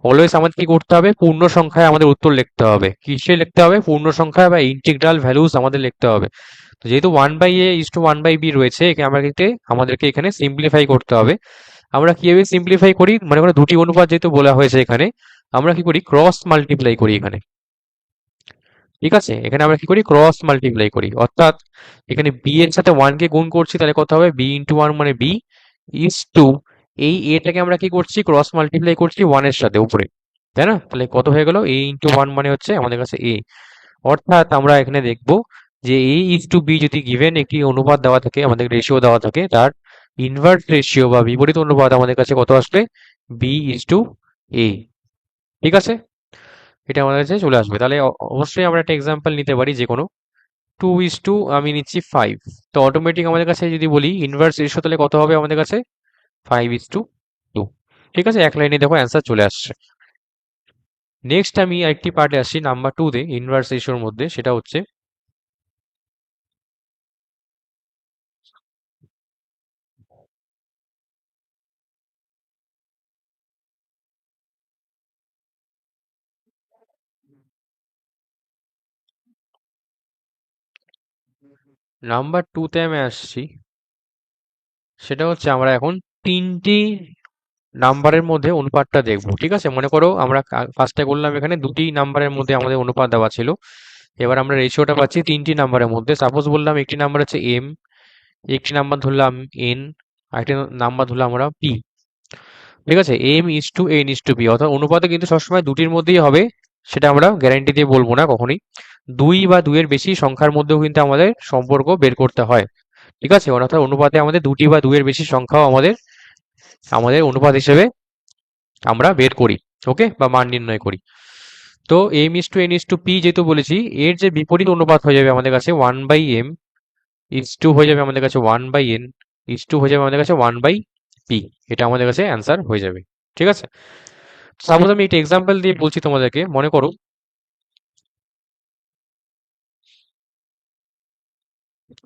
অলওয়েজ আমাদের কি করতে হবে, পূর্ণ সংখ্যায় আমাদের উত্তর লিখতে হবে। কিসে লিখতে হবে, পূর্ণ সংখ্যা বা ইন্টিগ্রাল ভ্যালুস আমাদের লিখতে হবে। তো যেহেতু 1/A:1/B রয়েছে, একে আমাদেরকে এখানে সিম্পলিফাই করতে হবে। আমরা কিভাবে সিম্পলিফাই করি, মনে করো দুটি অনুপাত যেহেতু বলা হয়েছে এখানে, আমরা কি করি, ক্রস মাল্টিপ্লাই করি এখানে, ঠিক আছে। এখানে আমরা কি করি, ক্রস মাল্টিপ্লাই করি, অর্থাৎ এখানে বি এর সাথে 1 কে গুণ করছি, তাহলে কত হবে, B×1 মানে B:2, এই এটাকে আমরা কি করছি, ক্রস মাল্টিপ্লাই করছি 1 এর সাথে উপরে, তাই না। তাহলে কত হয়ে গেল, A×1 মানে হচ্ছে আমাদের কাছে A। অর্থাৎ আমরা এখানে দেখব যে A:B যদি গিভেন একটি অনুপাত দেওয়া থাকে, আমাদের রেশিও দেওয়া থাকে, তার ইনভার্স রেশিও বা বিপরীত অনুপাত আমাদের কাছে কত আসবে, B:A, ঠিক আছে। এটা আমাদের কাছে চলে আসবে। তাহলে অবশ্যই আমরা একটা এক্সাম্পল নিতে পারি যে কোনো 2:, আমি নিচ্ছি 5। তো অটোমেটিক আমাদের কাছে যদি বলি ইনভার্স রেশিও, তাহলে কত হবে আমাদের কাছে, 5:2, ঠিক আছে। এক লাইনে দেখো অ্যান্সার চলে আসছে। নেক্সট আমি আরেকটি পার্টে আসছি, নাম্বার 2 তে ইনভার্স রেশিওর মধ্যে, সেটা হচ্ছে নাম্বার টুতে আমি আসছি। সেটা হচ্ছে আমরা এখন তিনটি নাম্বারের মধ্যে অনুপাতটা দেখব। ঠিক আছে, মনে করো আমরা ফার্স্টে করলাম, এখানে দুটি নাম্বারের মধ্যে আমাদের অনুপাত দেওয়া ছিল। এবার আমরা রেশিওটা পাচ্ছি তিনটি নাম্বারের মধ্যে। সাপোজ বললাম একটি নাম্বার হচ্ছে এম, একটি নাম্বার ধরলাম এন, আরেকটি নাম্বার ধরলাম আমরা পি। ঠিক আছে, m is to n is to p, অর্থাৎ অনুপাতে কিন্তু সবসময় দুটির মধ্যেই হবে, সেটা আমরা গ্যারান্টি দিয়ে বলবো না কখনোই। দুই বা দুইয়ের বেশি সংখ্যার মধ্যেও কিন্তু আমাদের সম্পর্ক বের করতে হয়। ঠিক আছে, অর্থাৎ অনুপাতে আমাদের দুটি বা দুইয়ের বেশি সংখ্যাও আমাদের আমাদের অনুপাত হিসেবে আমরা বের করি। ওকে, বা মান নির্ণয় করি। তো m is to n is to p যেহেতু বলেছি, এর যে বিপরীত অনুপাত হয়ে যাবে আমাদের কাছে one by m is to হয়ে যাবে আমাদের কাছে one by n is to হয়ে যাবে আমাদের কাছে ওয়ান বাই পি। এটা আমাদের কাছে অ্যান্সার হয়ে যাবে। ঠিক আছে, সাপোজ আমি একটা এক্সাম্পল দিয়ে বলছি তোমাদেরকে। মনে করো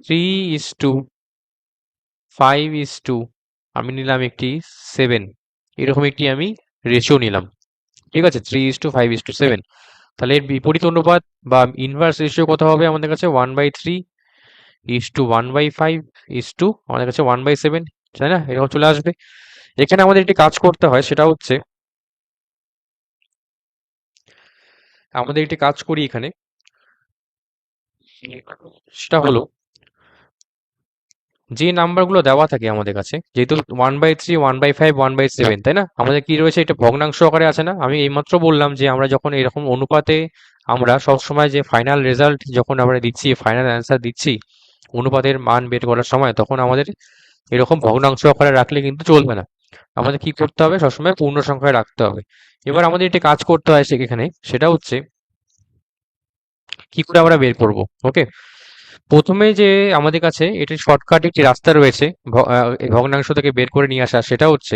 3:5 আমি নিলাম একটি 7, এরকম একটি আমি রেশিও নিলাম। ঠিক আছে, 3:5:7। তাহলে এর বিপরীত অনুপাত বা ইনভার্স রেশিও কত হবে আমাদের কাছে? 1/3:1/5 আমাদের কাছে 1/7, তাই না? এরকম চলে আসবে। এখানে আমাদের একটি কাজ করতে হয়, সেটা হচ্ছে আমাদের একটি কাজ করি এখানে, সেটা হলো যে নাম্বারগুলো দেওয়া থাকে আমাদের কাছে, যেহেতু 1/3, 1/5, 1/7, তাই না? আমাদের কি রয়েছে, এটা ভগ্নাংশ আকারে আছে না? আমি এইমাত্র বললাম যে আমরা যখন এরকম অনুপাতে আমরা সবসময় যে ফাইনাল রেজাল্ট যখন আমরা দিচ্ছি, ফাইনাল অ্যান্সার দিচ্ছি অনুপাতের মান বের করার সময়, তখন আমাদের এরকম ভগ্নাংশ আকারে রাখলে কিন্তু চলবে না। আমাদের কি করতে হবে, সবসময় পূর্ণ সংখ্যায় রাখতে হবে। এবার আমাদের একটি কাজ করতে হয় সেখানে, সেটা হচ্ছে কি করে আমরা বের করব। ওকে, প্রথমে যে আমাদের কাছে এটি শর্টকাট একটি রাস্তা রয়েছে এই ভগ্নাংশ থেকে বের করে নিয়ে আসা, সেটা হচ্ছে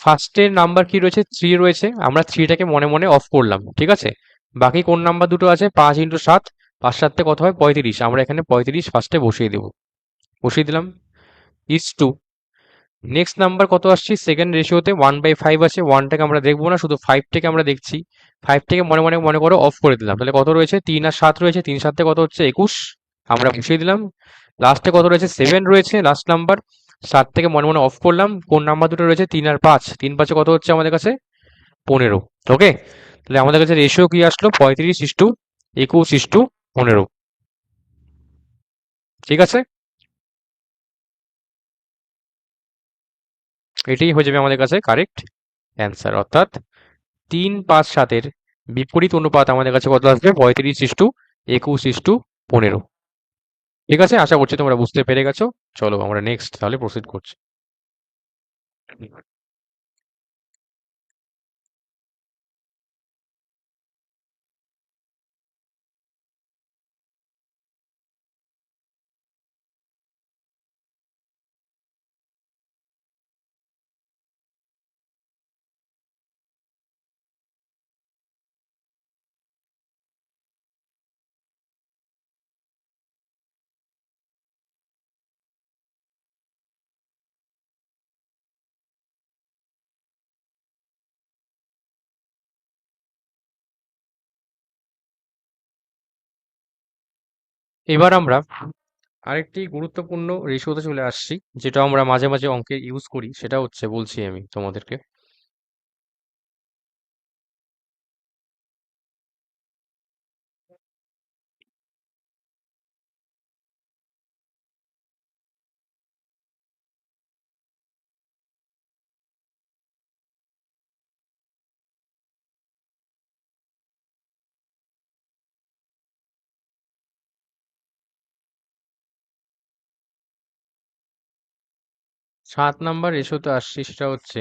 ফার্স্টের নাম্বার কি রয়েছে, 3 রয়েছে, আমরা 3টাকে মনে মনে অফ করলাম। ঠিক আছে, বাকি কোন নাম্বার দুটো আছে, 5 × 7, 5 × 7 কত হয়, 35। আমরা এখানে 35 ফার্স্টে বসিয়ে দেবো, বসিয়ে দিলাম। ইজ টু নেক্সট নাম্বার কত আসছি, সেকেন্ড রেশিওতে 1/5 আছে, 1টাকে আমরা দেখবো না, শুধু 5টাকে আমরা দেখছি। 5টাকে মনে মনে মনে করো অফ করে দিলাম। তাহলে কত রয়েছে, 3 আর 7 রয়েছে, 3 × 7 কত হচ্ছে, 21। আমরা বসিয়ে দিলাম। লাস্টে কত রয়েছে, 7 রয়েছে লাস্ট নাম্বার। 7 থেকে মনে মনে অফ করলাম। কোন নাম্বার দুটো রয়েছে, 3 আর 5, 3 × 5 কত হচ্ছে আমাদের কাছে, 15। ওকে, তাহলে আমাদের কাছে রেশিও কি আসলো, 35:21:15। ঠিক আছে, এটাই হয়ে যাবে আমাদের কাছে কারেক্ট অ্যান্সার। অর্থাৎ 3, 5, 7-এর বিপরীত অনুপাত আমাদের কাছে কত আসবে, 35:21:15। ঠিক আছে, আশা করছি তোমরা বুঝতে পেরে গেছো। চলো আমরা নেক্সট তাহলে প্রসিড করছি। এবার আমরা আরেকটি গুরুত্বপূর্ণ রেশিওতে চলে আসছি, যেটা আমরা মাঝে মাঝে অঙ্কে ইউজ করি। সেটা হচ্ছে, বলছি আমি তোমাদেরকে, 7 নাম্বার রেশিওতে আসছি, সেটা হচ্ছে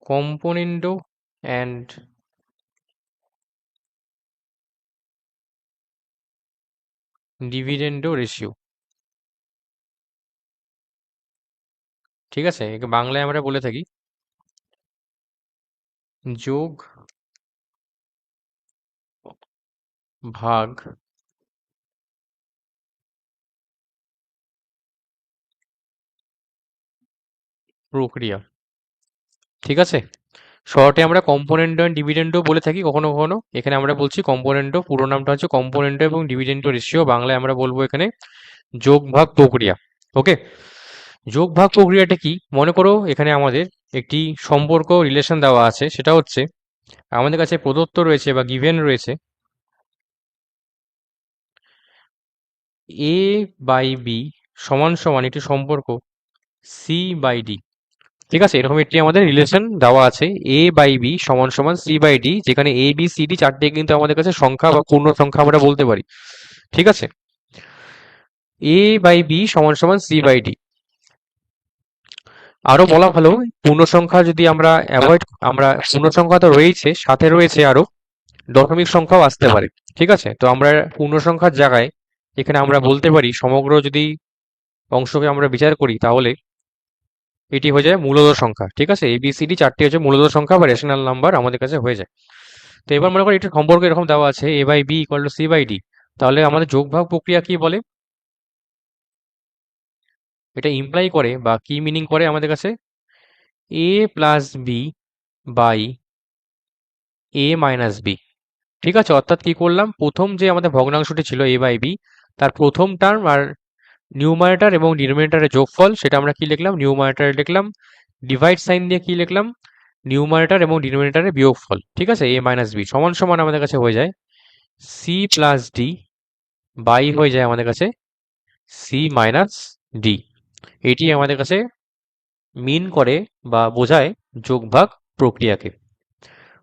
কম্পোনেন্ডো অ্যান্ড ডিভিডেন্ডো রেশিও। ঠিক আছে, একে বাংলায় আমরা বলে থাকি যোগ ভাগ প্রক্রিয়া। ঠিক আছে, শর্টে আমরা কম্পোনেন্ট অ্যান্ড ডিভিডেন্ডও বলে থাকি কখনো কখনো। এখানে আমরা বলছি কম্পোনেন্ট, পুরো নামটা হচ্ছে কম্পোনেন্ট এবং ডিভিডেন্ড রেশিও, বাংলায় আমরা বলবো এখানে যোগ ভাগ প্রক্রিয়া। ওকে, যোগ ভাগ প্রক্রিয়াটা কি? মনে করো এখানে আমাদের একটি সম্পর্ক রিলেশন দেওয়া আছে, সেটা হচ্ছে আমাদের কাছে প্রদত্ত রয়েছে বা গিভেন রয়েছে এ বাই বি সমান সমান একটি সম্পর্ক সি বাই ডি। ঠিক আছে, এরকম একটি আমাদের রিলেশন দেওয়া আছে, এ বাই বি সমান সমান সি বাই ডি, যেখানে এ বি সি ডি চারটে কিন্তু আমাদের কাছে সংখ্যা বা পূর্ণ সংখ্যা আমরা বলতে পারি। ঠিক আছে, এ বাই বি সমান সমান সি বাই ডি। আরো বলা ভালো, পূর্ণ সংখ্যা যদি আমরা অ্যাভয়েড, আমরা পূর্ণ সংখ্যা তো রয়েছে, সাথে রয়েছে আরো দশমিক সংখ্যাও আসতে পারে। ঠিক আছে, তো আমরা পূর্ণ সংখ্যার জায়গায় এখানে আমরা বলতে পারি, সমগ্র যদি অংশকে আমরা বিচার করি তাহলে এটি হয়ে যায় মূলদ সংখ্যা। ঠিক আছে, এবিসিডি চারটি হচ্ছে মূলদ সংখ্যা বা রেশনাল নাম্বার আমাদের কাছে হয়ে যায়। তো এবার মনে করি এটা সম্পর্ক এরকম দেওয়া আছে A by B equal to C by D, তাহলে আমাদের যোগ ভাগ প্রক্রিয়া কি বলে? এটা ইমপ্লাই করে বা কি মিনিং করে আমাদের কাছে? A plus B by A minus B. ঠিক আছে, অর্থাৎ কি করলাম, প্রথম যে আমাদের ভগ্নাংশটি ছিল এ বাই বি, তার প্রথম টার্ম আর নিউমারেটর এবং ডিনোমিনেটরের যোগফল, সেটা আমরা কি লিখলাম, নিউমারেটরে লিখলাম, ডিভাইড সাইন দিয়ে কি লিখলাম, নিউমারেটর এবং ডিনোমিনেটরের বিয়োগফল। ঠিক আছে, এ মাইনাস বি সমান সমান আমাদের কাছে হয়ে যায় সি প্লাস ডি বাই হয়ে যায় আমাদের কাছে সি মাইনাস ডি। এটি আমাদের কাছে মিন করে বা বোঝায় যোগভাগ প্রক্রিয়াকে।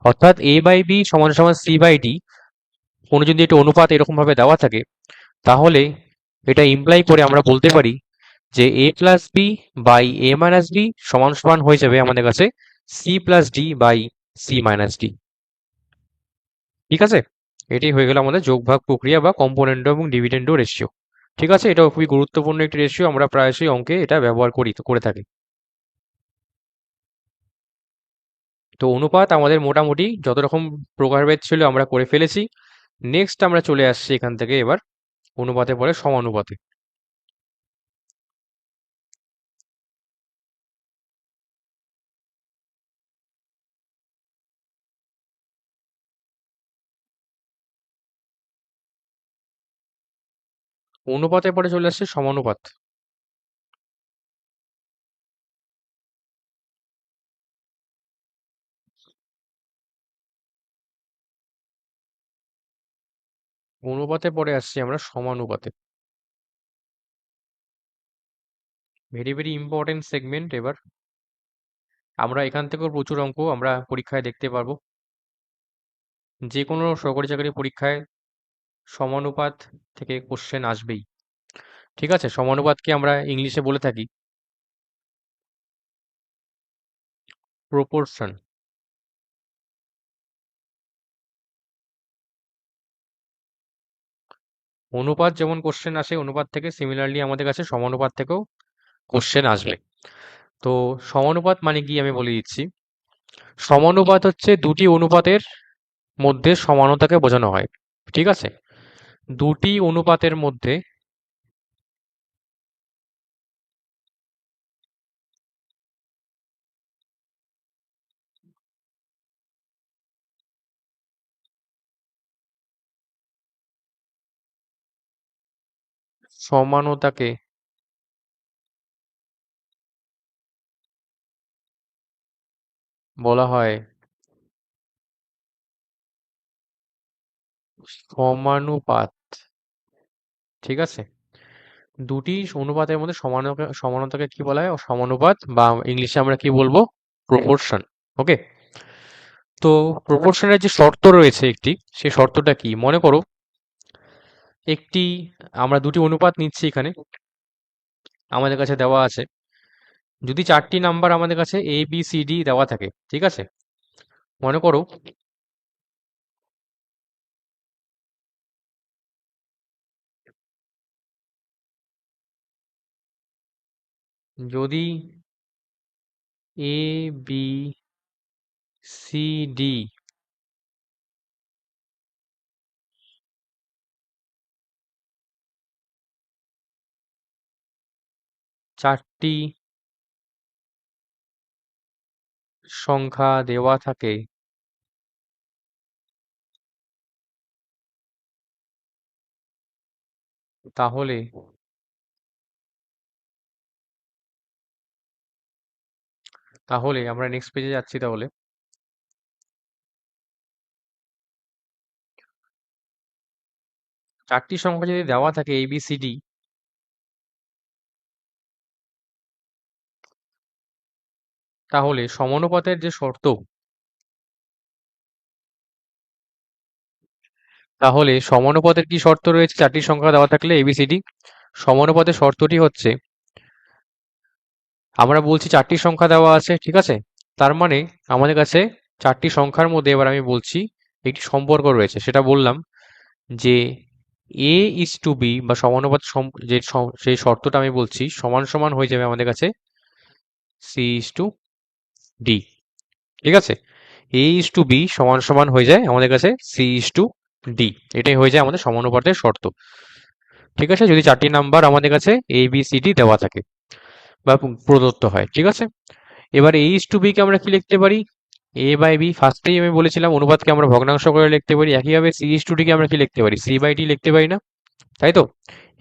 অর্থাৎ এ বাই বি সমান সমান সি বাই ডি, কোনো যদি একটা অনুপাত এরকম ভাবে দেওয়া থাকে, তাহলে এটা ইমপ্লাই করে আমরা বলতে পারি যে A plus B by A minus B সমান সমান হয়ে যাবে আমাদের কাছে C plus D by C minus D. ঠিক আছে, এটি হয়ে গেল আমাদের যোগভাগ প্রক্রিয়া বা কম্পোনেন্ট এবং ডিভিডেন্ড রেশিও। ঠিক আছে, এটাও খুবই গুরুত্বপূর্ণ একটি রেশিও, আমরা প্রায়শই অঙ্কে এটা ব্যবহার করে থাকি। তো অনুপাত আমাদের মোটামুটি যত রকম প্রকারভেদ ছিল আমরা করে ফেলেছি। নেক্সট আমরা চলে আসছি এখান থেকে এবার অনুপাতে পরে সমানুপাতে। অনুপাতে পরে চলে আসছে সমানুপাত। অনুপাতে পরে আসছি আমরা সমানুপাতে। Very very important segment. এবার আমরা এখান থেকেও প্রচুর অঙ্ক আমরা পরীক্ষায় দেখতে পারবো। যে কোনো সরকারি চাকরি পরীক্ষায় সমানুপাত থেকে কোশ্চেন আসবেই। ঠিক আছে, সমানুপাতকে আমরা ইংলিশে বলে থাকি প্রপোর্শন। অনুপাত যেমন কোশ্চেন আসে অনুপাত থেকে, সিমিলারলি আমাদের কাছে সমানুপাত থেকেও কোশ্চেন আসবে। তো সমানুপাত মানে কি আমি বলে দিচ্ছি। সমানুপাত হচ্ছে দুটি অনুপাতের মধ্যে সমানতাকে বোঝানো হয়। ঠিক আছে, দুটি অনুপাতের মধ্যে সমানতাকে বলা হয় সমানুপাত। ঠিক আছে, দুটি অনুপাতের মধ্যে সমানতাকে কি বলা হয়? সমানুপাত, বা ইংলিশে আমরা কি বলবো, প্রপোর্শন। ওকে, তো প্রপোর্শনের যে শর্ত রয়েছে একটি, সেই শর্তটা কি? মনে করো একটি, আমরা দুটি অনুপাত নিচ্ছি এখানে, আমাদের কাছে দেওয়া আছে যদি চারটি নাম্বার আমাদের কাছে এ বি সি ডি দেওয়া থাকে। ঠিক আছে, মনে করো যদি এ বি সি ডি চারটি সংখ্যা দেওয়া থাকে তাহলে তাহলে আমরা নেক্সট পেজে যাচ্ছি। তাহলে চারটি সংখ্যা যদি দেওয়া থাকে ABCD, তাহলে সমানুপাতের যে শর্ত, তাহলে সমানুপাতের কি শর্ত রয়েছে চারটি সংখ্যা দেওয়া থাকলে ABCD? সমানুপাতের শর্তটি হচ্ছে, আমরা বলছি চারটি সংখ্যা দেওয়া আছে, ঠিক আছে, তার মানে আমাদের কাছে চারটি সংখ্যার মধ্যে এবার আমি বলছি একটি সম্পর্ক রয়েছে। সেটা বললাম যে A/B বা সমানুপাত সেই শর্তটা আমি বলছি সমান সমান হয়ে যাবে আমাদের কাছে C/D, ঠিক আছে। A/B সমান সমান হয়ে যায় আমাদের কাছে C/D, এটাই হয়ে যায় আমাদের সমানুপাতের শর্ত, ঠিক আছে, যদি চারটি নাম্বার আমাদের কাছে ABCD দেওয়া থাকে বা প্রদত্ত হয়, ঠিক আছে। এবার A/B কে আমরা কি লিখতে পারি? A/B, ফার্স্টেই আমি বলেছিলাম অনুপাতকে আমরা ভগ্নাংশ করে লিখতে পারি। একইভাবে C/D কে আমরা কি লিখতে পারি? C/D লিখতে পারি না, তাই তো?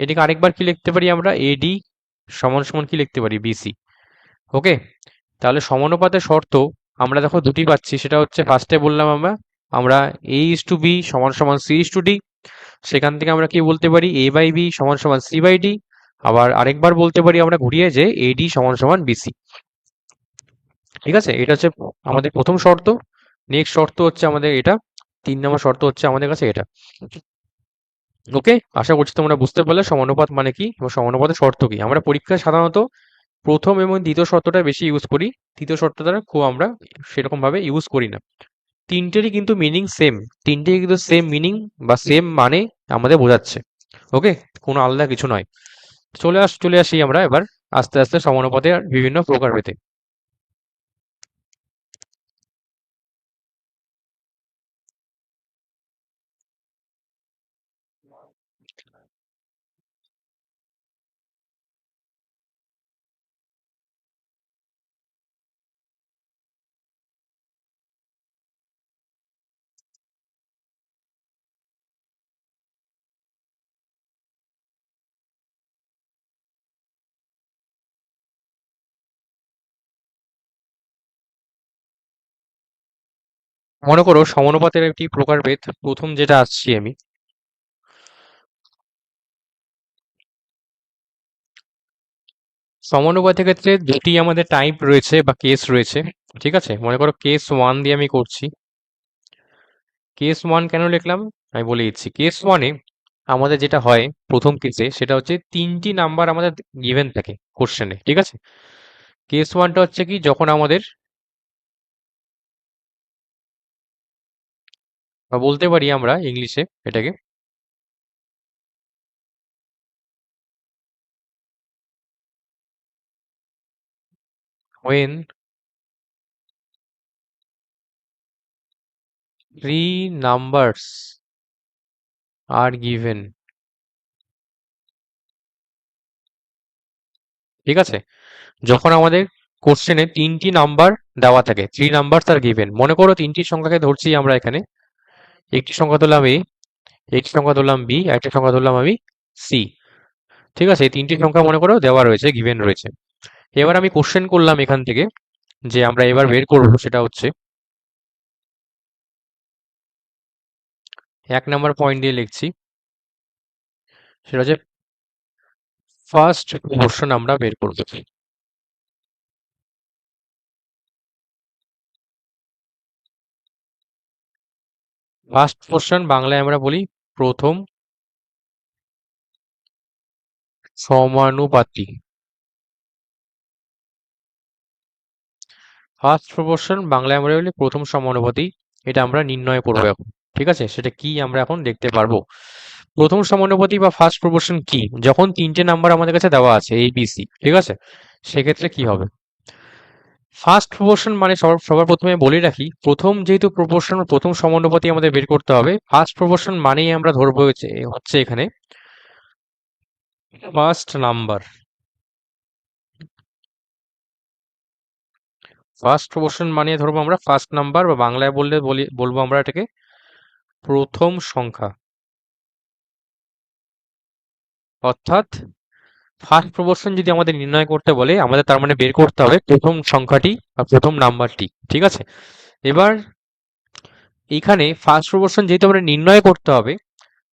এটিকে আরেকবার কি লিখতে পারি আমরা? AD সমান সমান কি লিখতে পারি? BC। ওকে, তাহলে সমানুপাতের শর্ত আমরা দেখো দুটি পাচ্ছি। সেটা হচ্ছে ফার্স্টে বললাম আমরা আমরা A/B সমান সমান C/D, সেখান থেকে আমরা কি বলতে পারি? A/B সমান সমান C/D। আবার আরেকবার বলতে পারি আমরা ঘুরিয়ে যে AD সমান সমান BC, ঠিক আছে। এটা হচ্ছে আমাদের প্রথম শর্ত। নেক্সট শর্ত হচ্ছে আমাদের এটা, 3 নম্বর শর্ত হচ্ছে আমাদের কাছে এটা। ওকে, আশা করছি তোমরা বুঝতে পারলে সমানুপাত মানে কি এবং সমানুপাতের শর্ত কি। আমরা পরীক্ষায় সাধারণত প্রথম এবং দ্বিতীয় শর্তটা বেশি ইউজ করি, তৃতীয় শর্তটা খুব আমরা সেরকম ভাবে ইউজ করি না। তিনটেরই কিন্তু মিনিং সেম, তিনটেই কিন্তু সেম মিনিং বা সেম মানে আমাদের বোঝাচ্ছে। ওকে, কোনো আলাদা কিছু নয়। চলে আসি আমরা এবার আস্তে আস্তে সমানুপাতের বিভিন্ন প্রকারভেদে। মনে করো সমানুপাতের একটি প্রকারভেদ, প্রথম যেটা আসছি আমি, সমানুপাতের ক্ষেত্রে দুটি আমাদের টাইপ রয়েছে বা কেস রয়েছে, ঠিক আছে। মনে করো কেস 1 দিয়ে আমি করছি। কেস 1 কেন লিখলাম আমি বলে দিচ্ছি। কেস 1-এ আমাদের যেটা হয় প্রথম কেসে, সেটা হচ্ছে তিনটি নাম্বার আমাদের গিভেন থাকে কোশ্চেনে, ঠিক আছে। কেস 1টা হচ্ছে কি, যখন আমাদের, বা বলতে পারি আমরা ইংলিশে এটাকে, when three numbers are given, ঠিক আছে। যখন আমাদের কোশ্চেনে তিনটি নাম্বার দেওয়া থাকে, 3 numbers আর গিভেন। মনে করো তিনটি সংখ্যাকে ধরছি আমরা এখানে, একটি সংখ্যা ধরলাম A, একটি সংখ্যা ধরলাম B, একটা সংখ্যা ধরলাম আমি C, ঠিক আছে। এই তিনটি সংখ্যা মনে করো দেওয়া রয়েছে, গিভেন রয়েছে। এবার আমি কোশ্চেন করলাম এখান থেকে, যে আমরা এবার বের করবো সেটা হচ্ছে 1 নম্বর পয়েন্ট দিয়ে লিখছি, সেটা হচ্ছে ফার্স্ট প্রপোর্শন আমরা বের করবো। ফার্স্ট প্রপোর্শন বাংলায় আমরা বলি প্রথম সমানুপাতি। ফার্স্ট প্রপোর্শন বাংলায় আমরা বলি প্রথম সমানুপাতি। এটা আমরা নির্ণয় করবো এখন, ঠিক আছে। সেটা কি আমরা এখন দেখতে পারবো। প্রথম সমানুপাতি বা ফার্স্ট প্রপোর্শন কি, যখন তিনটে নাম্বার আমাদের কাছে দেওয়া আছে ABC, ঠিক আছে, সেক্ষেত্রে কি হবে। ফার্স্ট প্রপোর্শন মানে সবার প্রথমে বলে রাখি, প্রথম যেহেতু প্রপোর্শন, প্রথম সমানুপাতি আমাদের বের করতে হবে। ফার্স্ট প্রপোর্শন মানেই আমরা ধরবো হচ্ছে এখানে ফার্স্ট নাম্বার, ফার্স্ট প্রপোর্শন মানে ধরবো আমরা ফার্স্ট নাম্বার, বা বাংলায় বলবো আমরা এটাকে প্রথম সংখ্যা। অর্থাৎ ফার্স্ট প্রপোর্শন যদি আমাদের নির্ণয় করতে বলে, আমাদের তার মানে বের করতে হবে প্রথম সংখ্যাটি বা প্রথম নাম্বারটি। ঠিক আছে, এবার এখানে ফার্স্ট প্রপোর্শন যেহেতু আমরা নির্ণয় করতে হবে,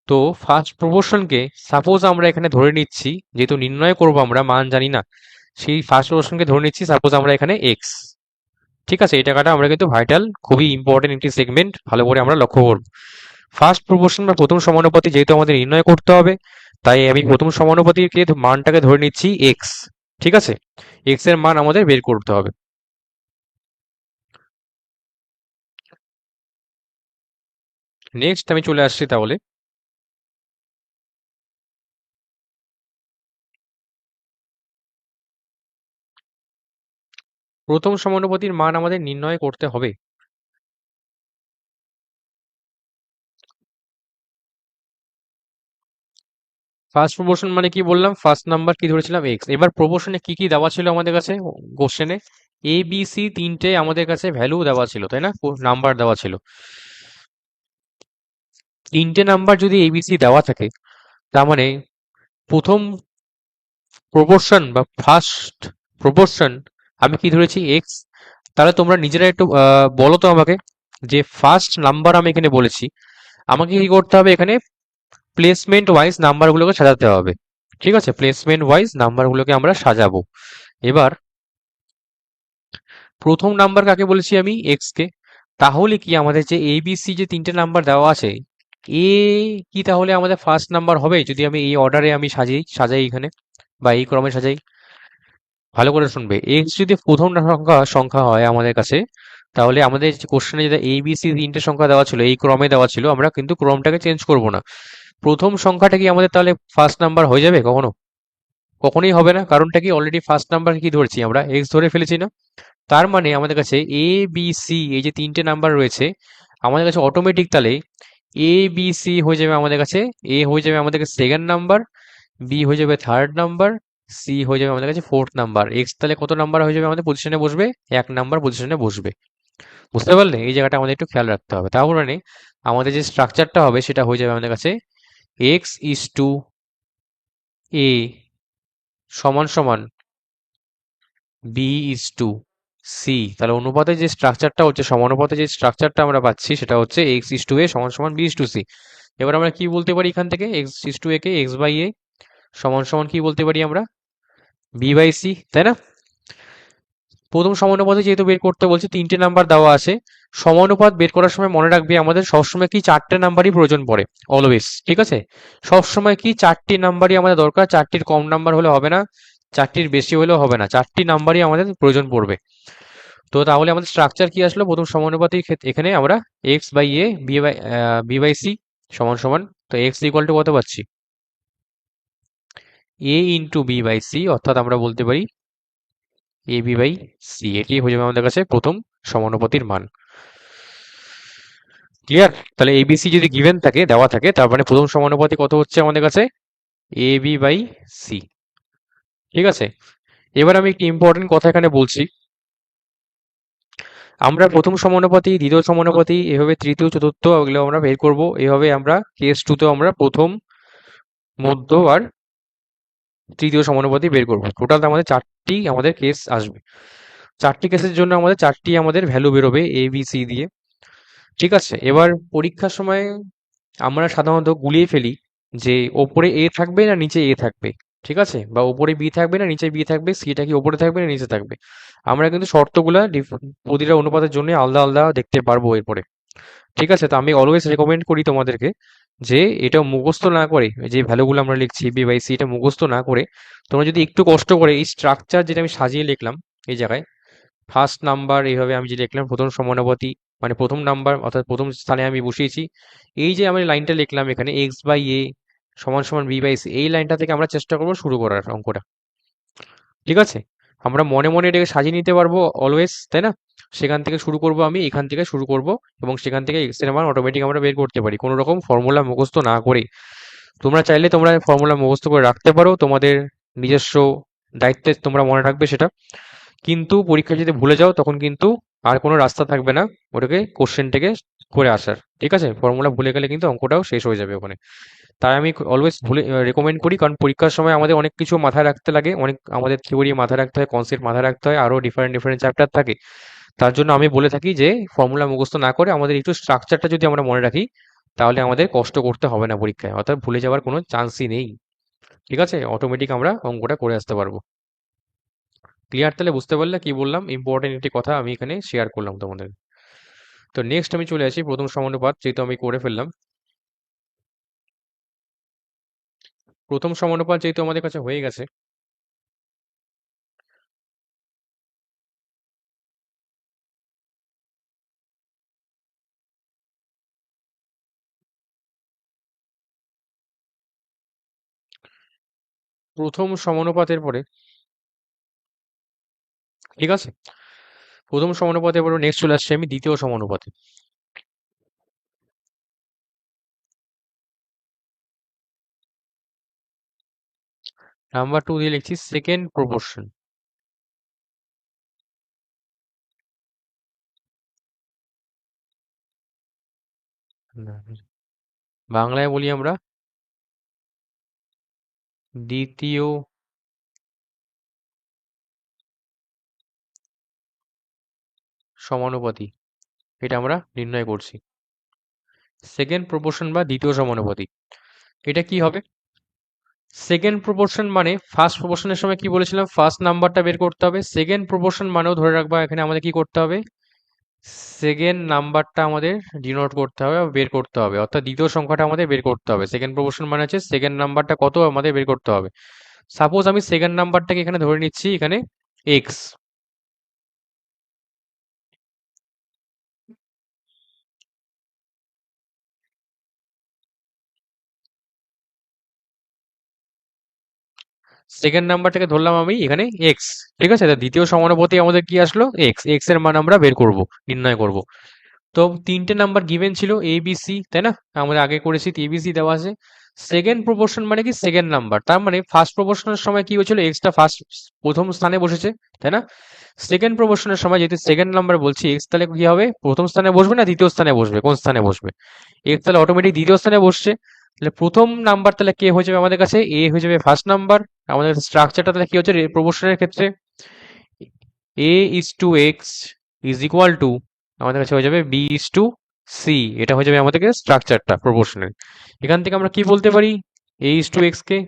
তো ফার্স্ট প্রপোর্শনকে সাপোজ আমরা এখানে ধরে নিচ্ছি, যেহেতু নির্ণয় করব আমরা, মান জানি না, সেই ফার্স্ট প্রপোর্শনকে ধরে নিচ্ছি সাপোজ আমরা এখানে এক্স। ঠিক আছে, এই টাকাটা আমরা কিন্তু ভাইটাল, খুবই ইম্পর্টেন্ট একটি সেগমেন্ট, ভালো করে আমরা লক্ষ্য করব। ফার্স্ট প্রপোর্শন বা প্রথম সমানুপাতি যেহেতু আমাদের নির্ণয় করতে হবে, তাই আমি প্রথম সমানুপাতির মানটাকে ধরে নিচ্ছি এক্স। ঠিক আছে, এক্স এর মান আমাদের বের করতে হবে। নেক্সট আমি চলে আসছি তাহলে প্রথম সমানুপাতির মান আমাদের নির্ণয় করতে হবে। ফার্স্ট প্রপোর্শন মানে কি বললাম, ফার্স্ট নাম্বার কি ধরেছিলাম এক্স। এবার প্রপোর্শনে কি কি দেওয়া ছিল আমাদের কাছে, কোশ্চেনে এ বি সি তিনটে আমাদের কাছে ভ্যালু দেওয়া ছিল, তাই না, নাম্বার দেওয়া ছিল। তিনটে নাম্বার যদি এবিসি দেওয়া থাকে, তার মানে প্রথম প্রপোর্শন বা ফার্স্ট প্রপোর্শন আমি কি ধরেছি এক্স। তাহলে তোমরা নিজেরা একটু বলো তো আমাকে, যে ফার্স্ট নাম্বার আমি এখানে বলেছি, আমাকে কি করতে হবে এখানে, প্লেসমেন্ট ওয়াইজ নাম্বারগুলোকে সাজাতে হবে। ঠিক আছে, প্লেসমেন্ট ওয়াইজ নাম্বারগুলোকে আমরা সাজাবো। এবার প্রথম নাম্বার কাকে বলেছি আমি, এক্স কে। তাহলে কি আমাদের যে এ বি সি যে তিনটে নাম্বার দেওয়া আছে, এ কি তাহলে আমাদের ফার্স্ট নাম্বার হবে যদি আমি এই অর্ডারে আমি সাজাই এখানে, বা এই ক্রমে সাজাই। ভালো করে শুনবে, এক্স যদি প্রথম সংখ্যা হয় আমাদের কাছে, তাহলে আমাদের কোশ্চেনে যেটা এ বি সি তিনটে সংখ্যা দেওয়া ছিল, এই ক্রমে দেওয়া ছিল, আমরা কিন্তু ক্রমটাকে চেঞ্জ করব না। প্রথম সংখ্যাটা কি আমাদের তাহলে ফার্স্ট নাম্বার হয়ে যাবে কখনো? কখনোই হবে না। কারণটা কি, অলরেডি ফার্স্ট নাম্বার কি ধরেছি আমরা, এক্স ধরে ফেলেছি না। তার মানে আমাদের কাছে এ বি সি এই যে তিনটে নাম্বার রয়েছে, আমাদের কাছে অটোমেটিক তাহলে এ বি সি হয়ে যাবে আমাদের কাছে, এ হয়ে যাবে আমাদের কাছে সেকেন্ড নাম্বার, বি হয়ে যাবে থার্ড নাম্বার, সি হয়ে যাবে আমাদের কাছে ফোর্থ নাম্বার। এক্স তাহলে কত নাম্বার হয়ে যাবে আমাদের পজিশনে বসবে, এক নাম্বার পজিশনে বসবে। বুঝতে পারলে, এই জায়গাটা আমাদের একটু খেয়াল রাখতে হবে। তার মানে আমাদের যে স্ট্রাকচারটা হবে সেটা হয়ে যাবে আমাদের কাছে এক্স ইজ টু এ সমান সমান বি ইজ টু সি। তাহলে অনুপাতে যে স্ট্রাকচারটা হচ্ছে, সমানুপাতে যে স্ট্রাকচারটা আমরা পাচ্ছি সেটা হচ্ছে এক্স ইজ টু এ সমান সমান বি ইজ টু সি। এবার আমরা কি বলতে পারি এখান থেকে, এক্স ইজ টু এ কে এক্স বাই এ সমান সমান কি বলতে পারি আমরা, বি বাই সি, তাই না। প্রথম সমানুপাতে যেহেতু বের করতে বলছে, তিনটে নাম্বার দেওয়া আছে, সমানুপাত বের করার সময় মনে রাখবে আমাদের সবসময় কি চারটে নাম্বারই প্রয়োজন পড়ে, অলওয়েজ। ঠিক আছে, সবসময় কি চারটি নাম্বারই আমাদের দরকার, চারটির কম নাম্বার হলে হবে না, চারটির বেশি হলেও হবে না, চারটি নাম্বারই আমাদের প্রয়োজন পড়বে। তো তাহলে আমাদের স্ট্রাকচার কি আসলো, প্রথম সমানুপাতিক এখানে আমরা x by a B by c সমান সমান, তো এক্স ইকুয়াল টু কত পাচ্ছি, a into b by c, অর্থাৎ আমরা বলতে পারি এ বি বাই সি। এটি হয়ে যাবে আমাদের কাছে প্রথম সমানুপাতির মান। ক্লিয়ার? তাহলে এবিসি যদি গিভেন থাকে, দেওয়া থাকে, তার মানে প্রথম সমানুপাতি কত হচ্ছে আমাদের কাছে, এ বি বাই সি। ঠিক আছে, এবার আমি একটি ইম্পর্টেন্ট কথা এখানে বলছি। আমরা প্রথম সমানুপাতি, দ্বিতীয় সমানুপাতি, এভাবে তৃতীয় চতুর্থ, এগুলো আমরা বের করবো। এভাবে আমরা কেস টুতেও আমরা প্রথম, মধ্য আর তৃতীয় সমানুপাতি বের করবো। টোটাল আমাদের চারটি আমাদের কেস আসবে। চারটি কেসের জন্য আমাদের চারটি আমাদের ভ্যালু বেরোবে এ বি সি দিয়ে। ঠিক আছে, এবার পরীক্ষার সময় আমরা সাধারণত গুলিয়ে ফেলি যে ওপরে এ থাকবে না নিচে এ থাকবে। ঠিক আছে, বা ওপরে বি থাকবে না নিচে বি থাকবে, সিটা কি ওপরে থাকবে না নিচে থাকবে। আমরা কিন্তু শর্তগুলা প্রতিটা অনুপাতের জন্য আলাদা আলাদা দেখতে পারবো এরপরে। ঠিক আছে, তো আমি অলওয়েজ রেকমেন্ড করি তোমাদেরকে যে এটা মুখস্থ না করে, যে ভ্যালুগুলো আমরা লিখছি বি বাই সি, এটা মুখস্থ না করে তোমরা যদি একটু কষ্ট করে এই স্ট্রাকচার যেটা আমি সাজিয়ে লিখলাম এই জায়গায়, ফার্স্ট নাম্বার এইভাবে আমি যে লিখলাম প্রথম সমানুপাতি, মানে প্রথম নাম্বার অর্থাৎ প্রথম স্থানে আমি বসিয়েছি, এই যে আমি লাইনটা লিখলাম এখানে এক্স বাই এ সমান সমান বি বাই সি, এই লাইনটা থেকে আমরা চেষ্টা করবো শুরু করার অঙ্কটা। ঠিক আছে, আমরা মনে মনে এটাকে সাজিয়ে নিতে পারবো অলওয়েজ, তাই না। সেখান থেকে শুরু করব, আমি এখান থেকে শুরু করব, এবং সেখান থেকে এক্স এর মান অটোমেটিক আমরা বের করতে পারি কোনো রকম ফর্মুলা মুখস্থ না করে। তোমরা চাইলে তোমরা ফর্মুলা মুখস্থ করে রাখতে পারো, তোমাদের নিজস্ব দায়িত্বে তোমরা মনে রাখবে সেটা। কিন্তু পরীক্ষা যদি ভুলে যাও তখন কিন্তু আর কোনো রাস্তা থাকবে না ওটাকে কোশ্চেন থেকে করে আসার, ঠিক আছে? ফর্মুলা ভুলে গেলে কিন্তু অঙ্কটাও শেষ হয়ে যাবে ওখানে। তাই আমি অলওয়েজ রেকমেন্ড করি, কারণ পরীক্ষার সময় আমাদের অনেক কিছু মাথায় রাখতে লাগে, অনেক আমাদের থিওরি মাথায় রাখতে হয়, কনসেপ্ট মাথায় রাখতে হয়, আরও ডিফারেন্ট ডিফারেন্ট চ্যাপ্টার থাকে। তার জন্য আমি বলে থাকি যে ফর্মুলা মুখস্থ না করে আমাদের একটু স্ট্রাকচারটা যদি আমরা মনে রাখি, তাহলে আমাদের কষ্ট করতে হবে না পরীক্ষায়, অর্থাৎ ভুলে যাওয়ার কোনো চান্সই নেই। ঠিক আছে, অটোমেটিক আমরা অঙ্কটা করে আসতে পারবো। ক্লিয়ার? তাহলে বুঝতে পারলে কি বললাম, ইম্পর্টেন্ট একটি কথা আমি এখানে শেয়ার করলাম তোমাদের। তো নেক্সট আমি চলে আসি প্রথম সমানুপাত, যেহেতু আমি করে ফেললাম। প্রথম সমানুপাত যেহেতু আমাদের কাছে হয়ে গেছে, প্রথম সমানুপাতের পরে, ঠিক আছে, প্রথম সমানুপাতের পরে নেক্সট চলে আসছে আমি দ্বিতীয় সমানুপাতে। নাম্বার 2 দিয়ে লিখছি সেকেন্ড প্রপোর্শন। বাংলায় বলি আমরা দ্বিতীয় সমানুপাতি, এটা আমরা নির্ণয় করছি। সেকেন্ড প্রপোর্শন বা দ্বিতীয় সমানুপাতি, এটা কি হবে? সেকেন্ড প্রপোর্শন মানে ফার্স্ট প্রপোর্শনের সময় কি বলেছিলাম, ফার্স্ট নাম্বারটা বের করতে হবে। সেকেন্ড প্রপোর্শন মানেও ধরে রাখবা এখানে আমাদের কি করতে হবে, সেকেন্ড নাম্বারটা আমাদের ডিনোট করতে হবে বা বের করতে হবে, অর্থাৎ দ্বিতীয় সংখ্যাটা আমাদের বের করতে হবে। সেকেন্ড প্রপোর্শন মানে হচ্ছে সেকেন্ড নাম্বারটা কত আমাদের বের করতে হবে। সাপোজ আমি সেকেন্ড নাম্বারটাকে এখানে ধরে নিচ্ছি এখানে এক্স। সেকেন্ড নাম্বারটাকে ধরলাম আমি এখানে এক্স, ঠিক আছে? তা দ্বিতীয় সমানুপাতি আমাদের কি আসলো, এক্স। এক্স এর মান আমরা বের করব, নির্ণয় করব। তো তিনটে নাম্বার গিভেন ছিল এ বি সি, তাই না? আমরা আগে করেছি, এ বি সি দেওয়া আছে। সেকেন্ড প্রপোর্শন মানে কি সেকেন্ড নাম্বার, তার মানে ফার্স্ট প্রপোর্শনের সময় কি হয়েছিল, এক্সটা ফার্স্ট প্রথম স্থানে বসেছে, তাই না? সেকেন্ড প্রপোর্শনের সময় যেহেতু সেকেন্ড নাম্বার বলছি এক্স, তাহলে কি হবে, প্রথম স্থানে বসবে না দ্বিতীয় স্থানে বসবে, কোন স্থানে বসবে? এক্স তাহলে অটোমেটিক দ্বিতীয় স্থানে বসছে। তাহলে প্রথম নাম্বার তাহলে কে হয়ে যাবে আমাদের কাছে, এ হয়ে যাবে ফার্স্ট নাম্বার। আমাদের স্ট্রাকচারটা তাহলে কি হচ্ছে প্রপোর্শনের ক্ষেত্রে, A is to X is equal to আমাদের কাছে হয়ে যাবে বি ইজ টু সি। এটা হয়ে যাবে আমাদের স্ট্রাকচারটা প্রপোর্শনের। এখান থেকে আমরা কি বলতে পারি, এ ইজ টু এক্স কে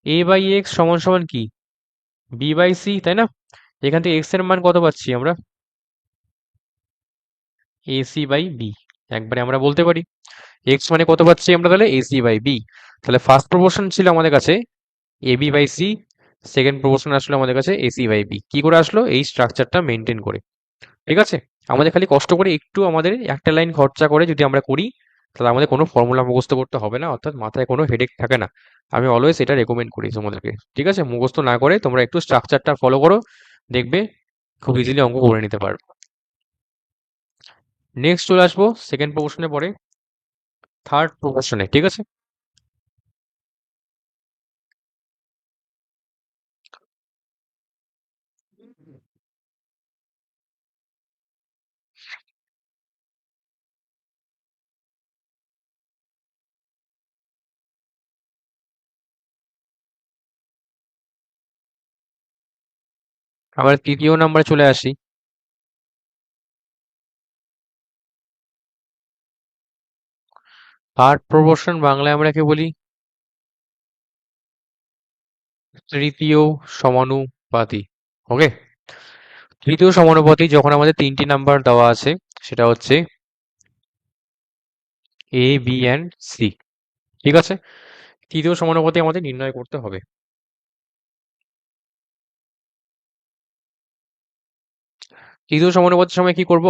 এ বাই এক্স সমান সমান কি বি বাই সি, তাই না? এখান থেকে এক্স এর মান কত পাচ্ছি আমরা, এ সি বাই বি। একবারে আমরা বলতে পারি এক্স মানে কত পাচ্ছি আমরা, তাহলে এ সি বাই বি। তাহলে ফার্স্ট প্রপোর্শন ছিল আমাদের কাছে A B by C, second proportion আসলো আমাদের কাছে এ সি বাই বি। কি করে আসলো, এই স্ট্রাকচারটা মেনটেন করে, ঠিক আছে? আমাদের খালি কষ্ট করে একটু আমাদের একটা লাইন খরচা করে যদি আমরা করি, তাহলে আমাদের কোনো ফর্মুলা মুখস্থ করতে হবে না, অর্থাৎ মাথায় কোনো হেডেক থাকে না। আমি অলওয়েজ এটা রেকমেন্ড করি তোমাদেরকে, ঠিক আছে? মুখস্থ না করে তোমরা একটু স্ট্রাকচারটা ফলো করো, দেখবে খুব ইজিলি অঙ্ক করে নিতে পারবে। নেক্সট চলে আসবো সেকেন্ড প্রপোর্শনে পরে থার্ড প্রপোর্শনে, ঠিক আছে? আবার তৃতীয় নাম্বারে চলে আসি। থার্ড প্রপোর্শন বাংলায় আমরা কি বলি, তৃতীয় সমানুপাতি। ওকে, তৃতীয় সমানুপাতি যখন আমাদের তিনটি নাম্বার দেওয়া আছে, সেটা হচ্ছে এ বি অ্যান্ড সি, ঠিক আছে? তৃতীয় সমানুপাতি আমাদের নির্ণয় করতে হবে। তৃতীয় সমানুপাতির সময় কি করবো,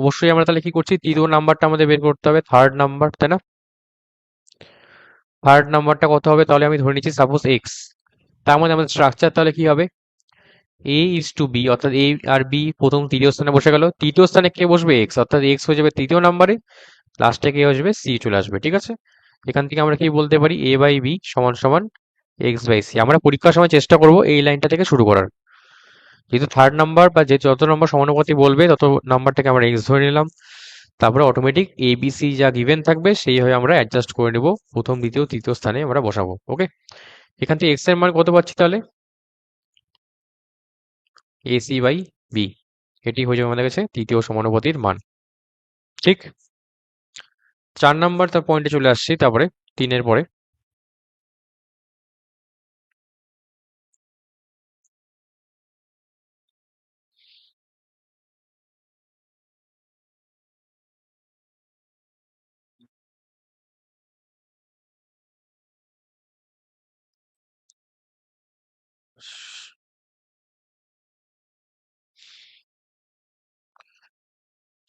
অবশ্যই আমরা তাহলে কি করছি, তৃতীয় নাম্বারটা আমাদের বের করতে হবে, থার্ড নাম্বার, তাই না? থার্ড নাম্বারটা কত হবে, তাহলে আমি ধরে নিচ্ছি সাপোজ এক্স। তার মধ্যে আমাদের স্ট্রাকচার তাহলে কি হবে, এ ইজ টু বি, অর্থাৎ এ আর বি প্রথম তৃতীয় স্থানে বসে গেল, তৃতীয় স্থানে কে বসবে, এক্স, অর্থাৎ এক্স হয়ে যাবে তৃতীয় নাম্বারে, লাস্টে কে আসবে, সি চলে আসবে, ঠিক আছে? এখান থেকে আমরা কি বলতে পারি, এ বাই বি সমান সমান এক্স বাই সি। আমরা পরীক্ষার সময় চেষ্টা করব এই লাইনটা থেকে শুরু করার। যেহেতু থার্ড নাম্বার বা যে যত নম্বর সমানুপাতি বলবে তত নাম্বারটাকে আমরা এক্স ধরে নিলাম, তারপরে অটোমেটিক এ বি সি যা গিভেন থাকবে সেইভাবে আমরা অ্যাডজাস্ট করে নেব, প্রথম দ্বিতীয় তৃতীয় স্থানে আমরা বসাবো। ওকে, এখান থেকে এক্স এর মান কত পাচ্ছি তাহলে? এ সি বাই বি, এটি হয়ে যাবে আমাদের কাছে তৃতীয় সমানুপাতির মান। ঠিক, 4 নাম্বার তার পয়েন্টে চলে আসছি, তারপরে 3-এর পরে।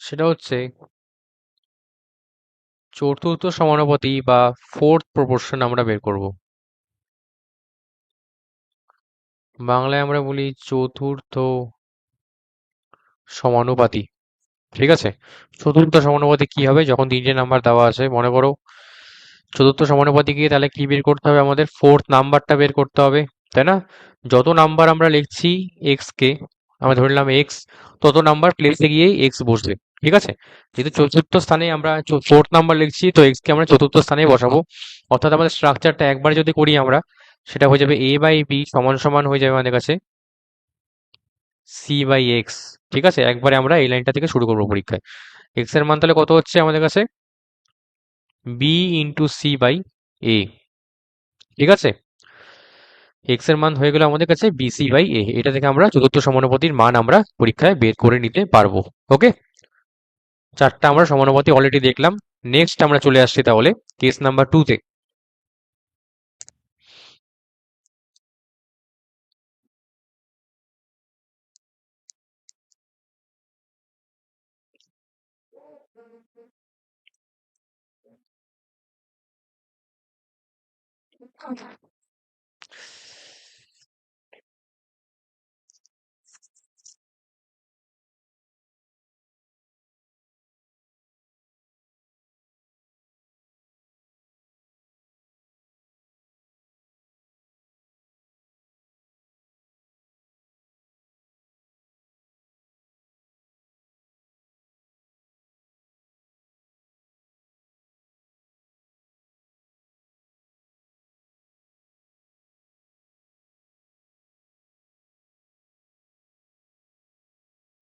সেটা হচ্ছে চতুর্থ সমানুপাতি বা ফোর্থ প্রপোর্শন আমরা বের করব। বাংলায় আমরা বলি চতুর্থ সমানুপাতি। ঠিক আছে, চতুর্থ সমানুপাতি কি হবে? যখন 3টে নাম্বার দেওয়া আছে, মনে করো চতুর্থ সমানুপাতি গিয়ে তাহলে কি বের করতে হবে? আমাদের ফোর্থ নাম্বারটা বের করতে হবে, তাই না? যত নাম্বার আমরা লিখছি এক্স কে, আমরা ধরে নিলাম এক্স, তত নাম্বার প্লেসে গিয়েই এক্স বসবে। ঠিক আছে, যেহেতু চতুর্থ স্থানে আমরা ফোর্থ নাম্বার লিখছি, তো এক্স কে আমরা চতুর্থ স্থানে বসাবো। অর্থাৎ আমাদের স্ট্রাকচারটা একবার যদি করি আমরা, সেটা হয়ে যাবে এ বাই বি সমান সমান হয়ে যাবে আমাদের কাছে সি বাই এক্স। ঠিক আছে, একবারে আমরা এই লাইনটা থেকে শুরু করবো পরীক্ষায়। এক্স এর মান তাহলে কত হচ্ছে আমাদের কাছে? বি ইন্টু সি বাই এ। ঠিক আছে, এক্স এর মান হয়ে গেল আমাদের কাছে বিসি বাই এ, এটা থেকে আমরা চতুর্থ সমানুপাতির মান আমরা পরীক্ষায় বের করে নিতে পারবো। ওকে, 4টা আমরা সমানুপাতি অলরেডি দেখলাম। নেক্সট আমরা চলে আসছি তাহলে কেস নাম্বার 2-তে।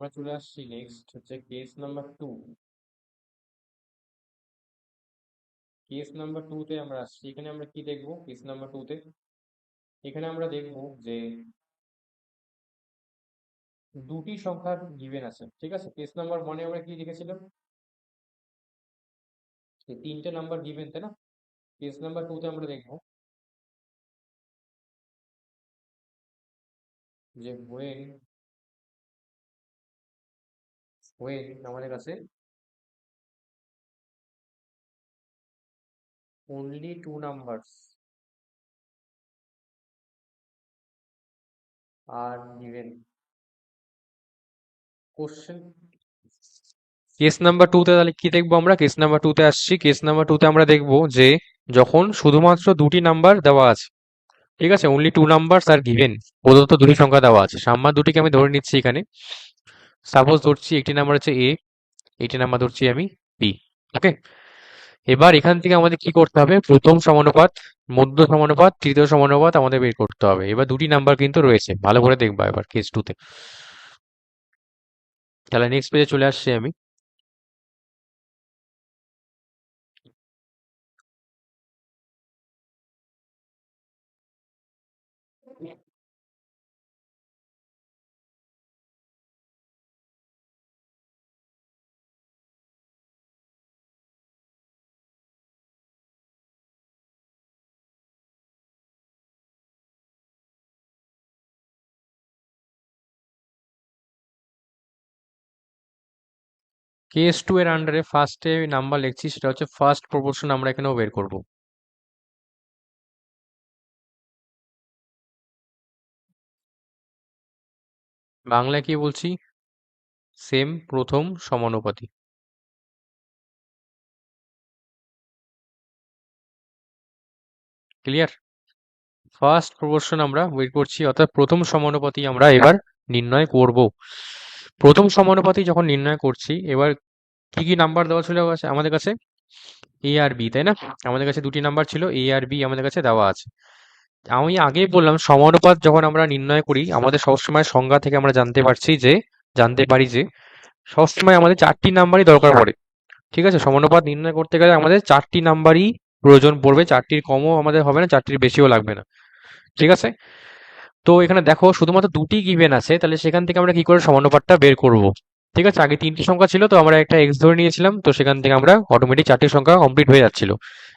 আমরা চলে আসছি নেক্সট হচ্ছে কেস নাম্বার 2। কেস নাম্বার 2-তে আমরা আসছি। এখানে আমরা কি দেখবো? কেস নাম্বার 2-তে এখানে আমরা দেখবো যে দুটি সংখ্যার গিভেন আছে। ঠিক আছে, কেস নাম্বার 1-এ আমরা কি লিখেছিলাম? যে 3টে নাম্বার গিভেন, তাই না? কেস নাম্বার 2-তে আমরা দেখবো যে when আমাদের কাছে only two numbers are given, question. Case number 2-তে তাহলে কি দেখবো আমরা? কেস নাম্বার 2-তে আসছি। কেস নাম্বার 2-তে আমরা দেখবো যে যখন শুধুমাত্র দুটি নাম্বার দেওয়া আছে, ঠিক আছে, only two numbers are given, প্রদত্ত দুটি সংখ্যা দেওয়া আছে, সাম্মা দুটিকে আমি ধরে নিচ্ছি এখানে। সাপোজ ধরছি একটি নাম্বার হচ্ছে এ, এইটি নাম্বার ধরছি আমি বি। ওকে, এবার এখান থেকে আমাদের কি করতে হবে? প্রথম সমানুপাত, মধ্য সমানুপাত, তৃতীয় সমানুপাত আমাদের বের করতে হবে। এবার দুটি নাম্বার কিন্তু রয়েছে, ভালো করে দেখবা এবার কেস 2-তে। তাহলে নেক্সট পেজে চলে আসছি আমি। কেস 2 এর আন্ডারে ফার্স্টে নাম্বার লিখছি, সেটা হচ্ছে ফার্স্ট প্রপোর্শন, আমরা এখানেও বের করব। বাংলায় কি বলছি? সেম, প্রথম সমানুপাতি। ক্লিয়ার? ফার্স্ট প্রপোর্শন আমরা বের করছি, অর্থাৎ প্রথম সমানুপাতি আমরা এবার নির্ণয় করব। প্রথম সমানুপাতি যখন নির্ণয় করছি, এবার কি কি নাম্বার দেওয়া ছিল আমাদের কাছে? এ আর বি, তাই না? আমাদের কাছে দুটি নাম্বার ছিল, এ আর বি আমাদের কাছে দেওয়া আছে। আমি আগেই বললাম সমানুপাত যখন আমরা নির্ণয় করি আমাদের সবসময় সংজ্ঞা থেকে আমরা জানতে পারি যে সবসময় আমাদের 4টি নাম্বারই দরকার পড়ে। ঠিক আছে, সমানুপাত নির্ণয় করতে গেলে আমাদের 4টি নাম্বারই প্রয়োজন পড়বে, 4টির কমও আমাদের হবে না, 4টির বেশিও লাগবে না। ঠিক আছে, তো এখানে দেখো শুধুমাত্র দুটি গিভেন আছে, তাহলে সেখান থেকে আমরা কি করে সমানুপাতটা বের করব? ঠিক আছে, আগে 3টি সংখ্যা ছিল, তো আমরা একটা এক্স ধরে নিয়েছিলাম, তো সেখান থেকে আমরা অটোমেটিক 4টি সংখ্যা কমপ্লিট হয়ে যাচ্ছিল।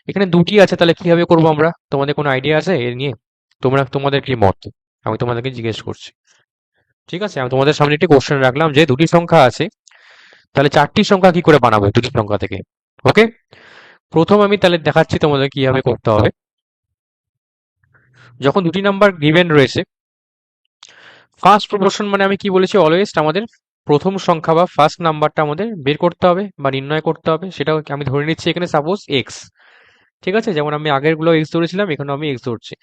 এখানে দুটি আছে, তাহলে কিভাবে করব আমরা? তোমাদের কোনো আইডিয়া আছে এর নিয়ে? তোমাদের কি মত? আমি তোমাদেরকে জিজ্ঞেস করছি। ঠিক আছে, আমি তোমাদের সামনে একটি কোশ্চেন রাখলাম যে দুটি সংখ্যা আছে, তাহলে 4টি সংখ্যা কি করে বানাবো দুটি সংখ্যা থেকে? ওকে, প্রথম আমি তাহলে দেখাচ্ছি তোমাদের কিভাবে করতে হবে। যখন দুটি নাম্বার গিভেন রয়েছে, ফার্স্ট প্রপোর্শন মানে আমি কি বলেছি, অলওয়েজ আমাদের প্রথম সংখ্যা বা ফার্স্ট নাম্বারটা আমাদের বের করতে হবে বা নির্ণয় করতে হবে। সেটাও আমি ধরে নিচ্ছি এখানে সাপোজ এক্স। ঠিক আছে, যেমন আমি আগের গুলো এক্স ধরেছিলাম, এখানে আমি এক্স ধরছি।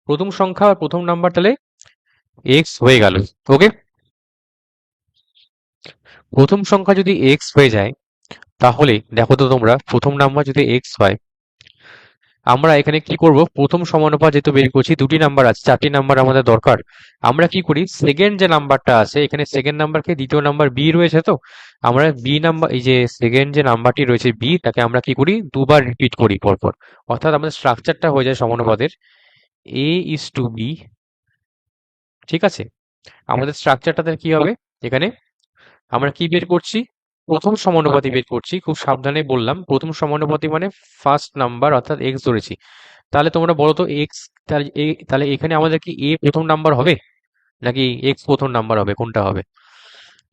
প্রথম সংখ্যা বা প্রথম নাম্বার তাহলে এক্স হয়ে গেল। ওকে, প্রথম সংখ্যা যদি এক্স হয়ে যায়, তাহলে দেখো তো তোমরা, প্রথম নাম্বার যদি এক্স হয়, আমরা এখানে কি করব? প্রথম সমানুপাত যেহেতু বের করছি, দুটি নাম্বার আছে, 4টি নাম্বার আমাদের দরকার। আমরা কি করি, সেকেন্ড যে নাম্বারটা আছে এখানে, সেকেন্ড নাম্বারকে দ্বিতীয় নাম্বার বি রয়েছে, তো আমরা বি নাম্বার, এই যে সেকেন্ড যে নাম্বারটি রয়েছে বি, তাকে আমরা কি করি, দুবার রিপিট করি পরপর। অর্থাৎ আমাদের স্ট্রাকচারটা হয়ে যায় সমানুপাতের এ ইস টু বি। ঠিক আছে, আমাদের স্ট্রাকচারটাতে কি হবে, এখানে আমরা কি বের করছি, প্রথম সমানুপাতি বের করছি। খুব সাবধানে বললাম, প্রথম সমানুপাতি মানে ফার্স্ট নাম্বার, অর্থাৎ এক্স ধরেছি। তাহলে তোমরা বলো তো এক্স, তাহলে এখানে আমাদের কি এ প্রথম নাম্বার হবে নাকি এক্স প্রথম নাম্বার হবে, কোনটা হবে?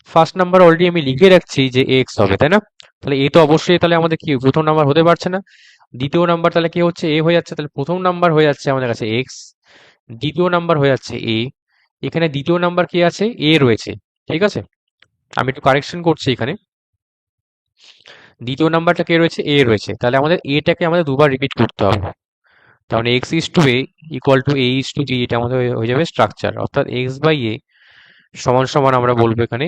ফার্স্ট নাম্বার অলরেডি আমি লিখে রাখছি যে এক্স হবে, তাই না? তাহলে এ তো অবশ্যই তাহলে আমাদের কি প্রথম নাম্বার হতে পারছে না। দ্বিতীয় নাম্বার তাহলে কি হচ্ছে, এ হয়ে যাচ্ছে, তাহলে প্রথম নাম্বার হয়ে যাচ্ছে আমাদের কাছে এক্স, দ্বিতীয় নাম্বার হয়ে যাচ্ছে এ। এখানে দ্বিতীয় নাম্বার কি আছে, এ রয়েছে। ঠিক আছে, আমি একটু কারেকশন করছি এখানে, দ্বিতীয় নাম্বারটা কে রয়েছে, এ রয়েছে, তাহলে আমাদের এটাকে আমাদের দুবার রিপিট করতে হবে। তাহলে x is to a equal to a is to b, এটা আমাদের হয়ে যাবে স্ট্রাকচার। অর্থাৎ এক্স বাই এ সমান সমান আমরা বলবো এখানে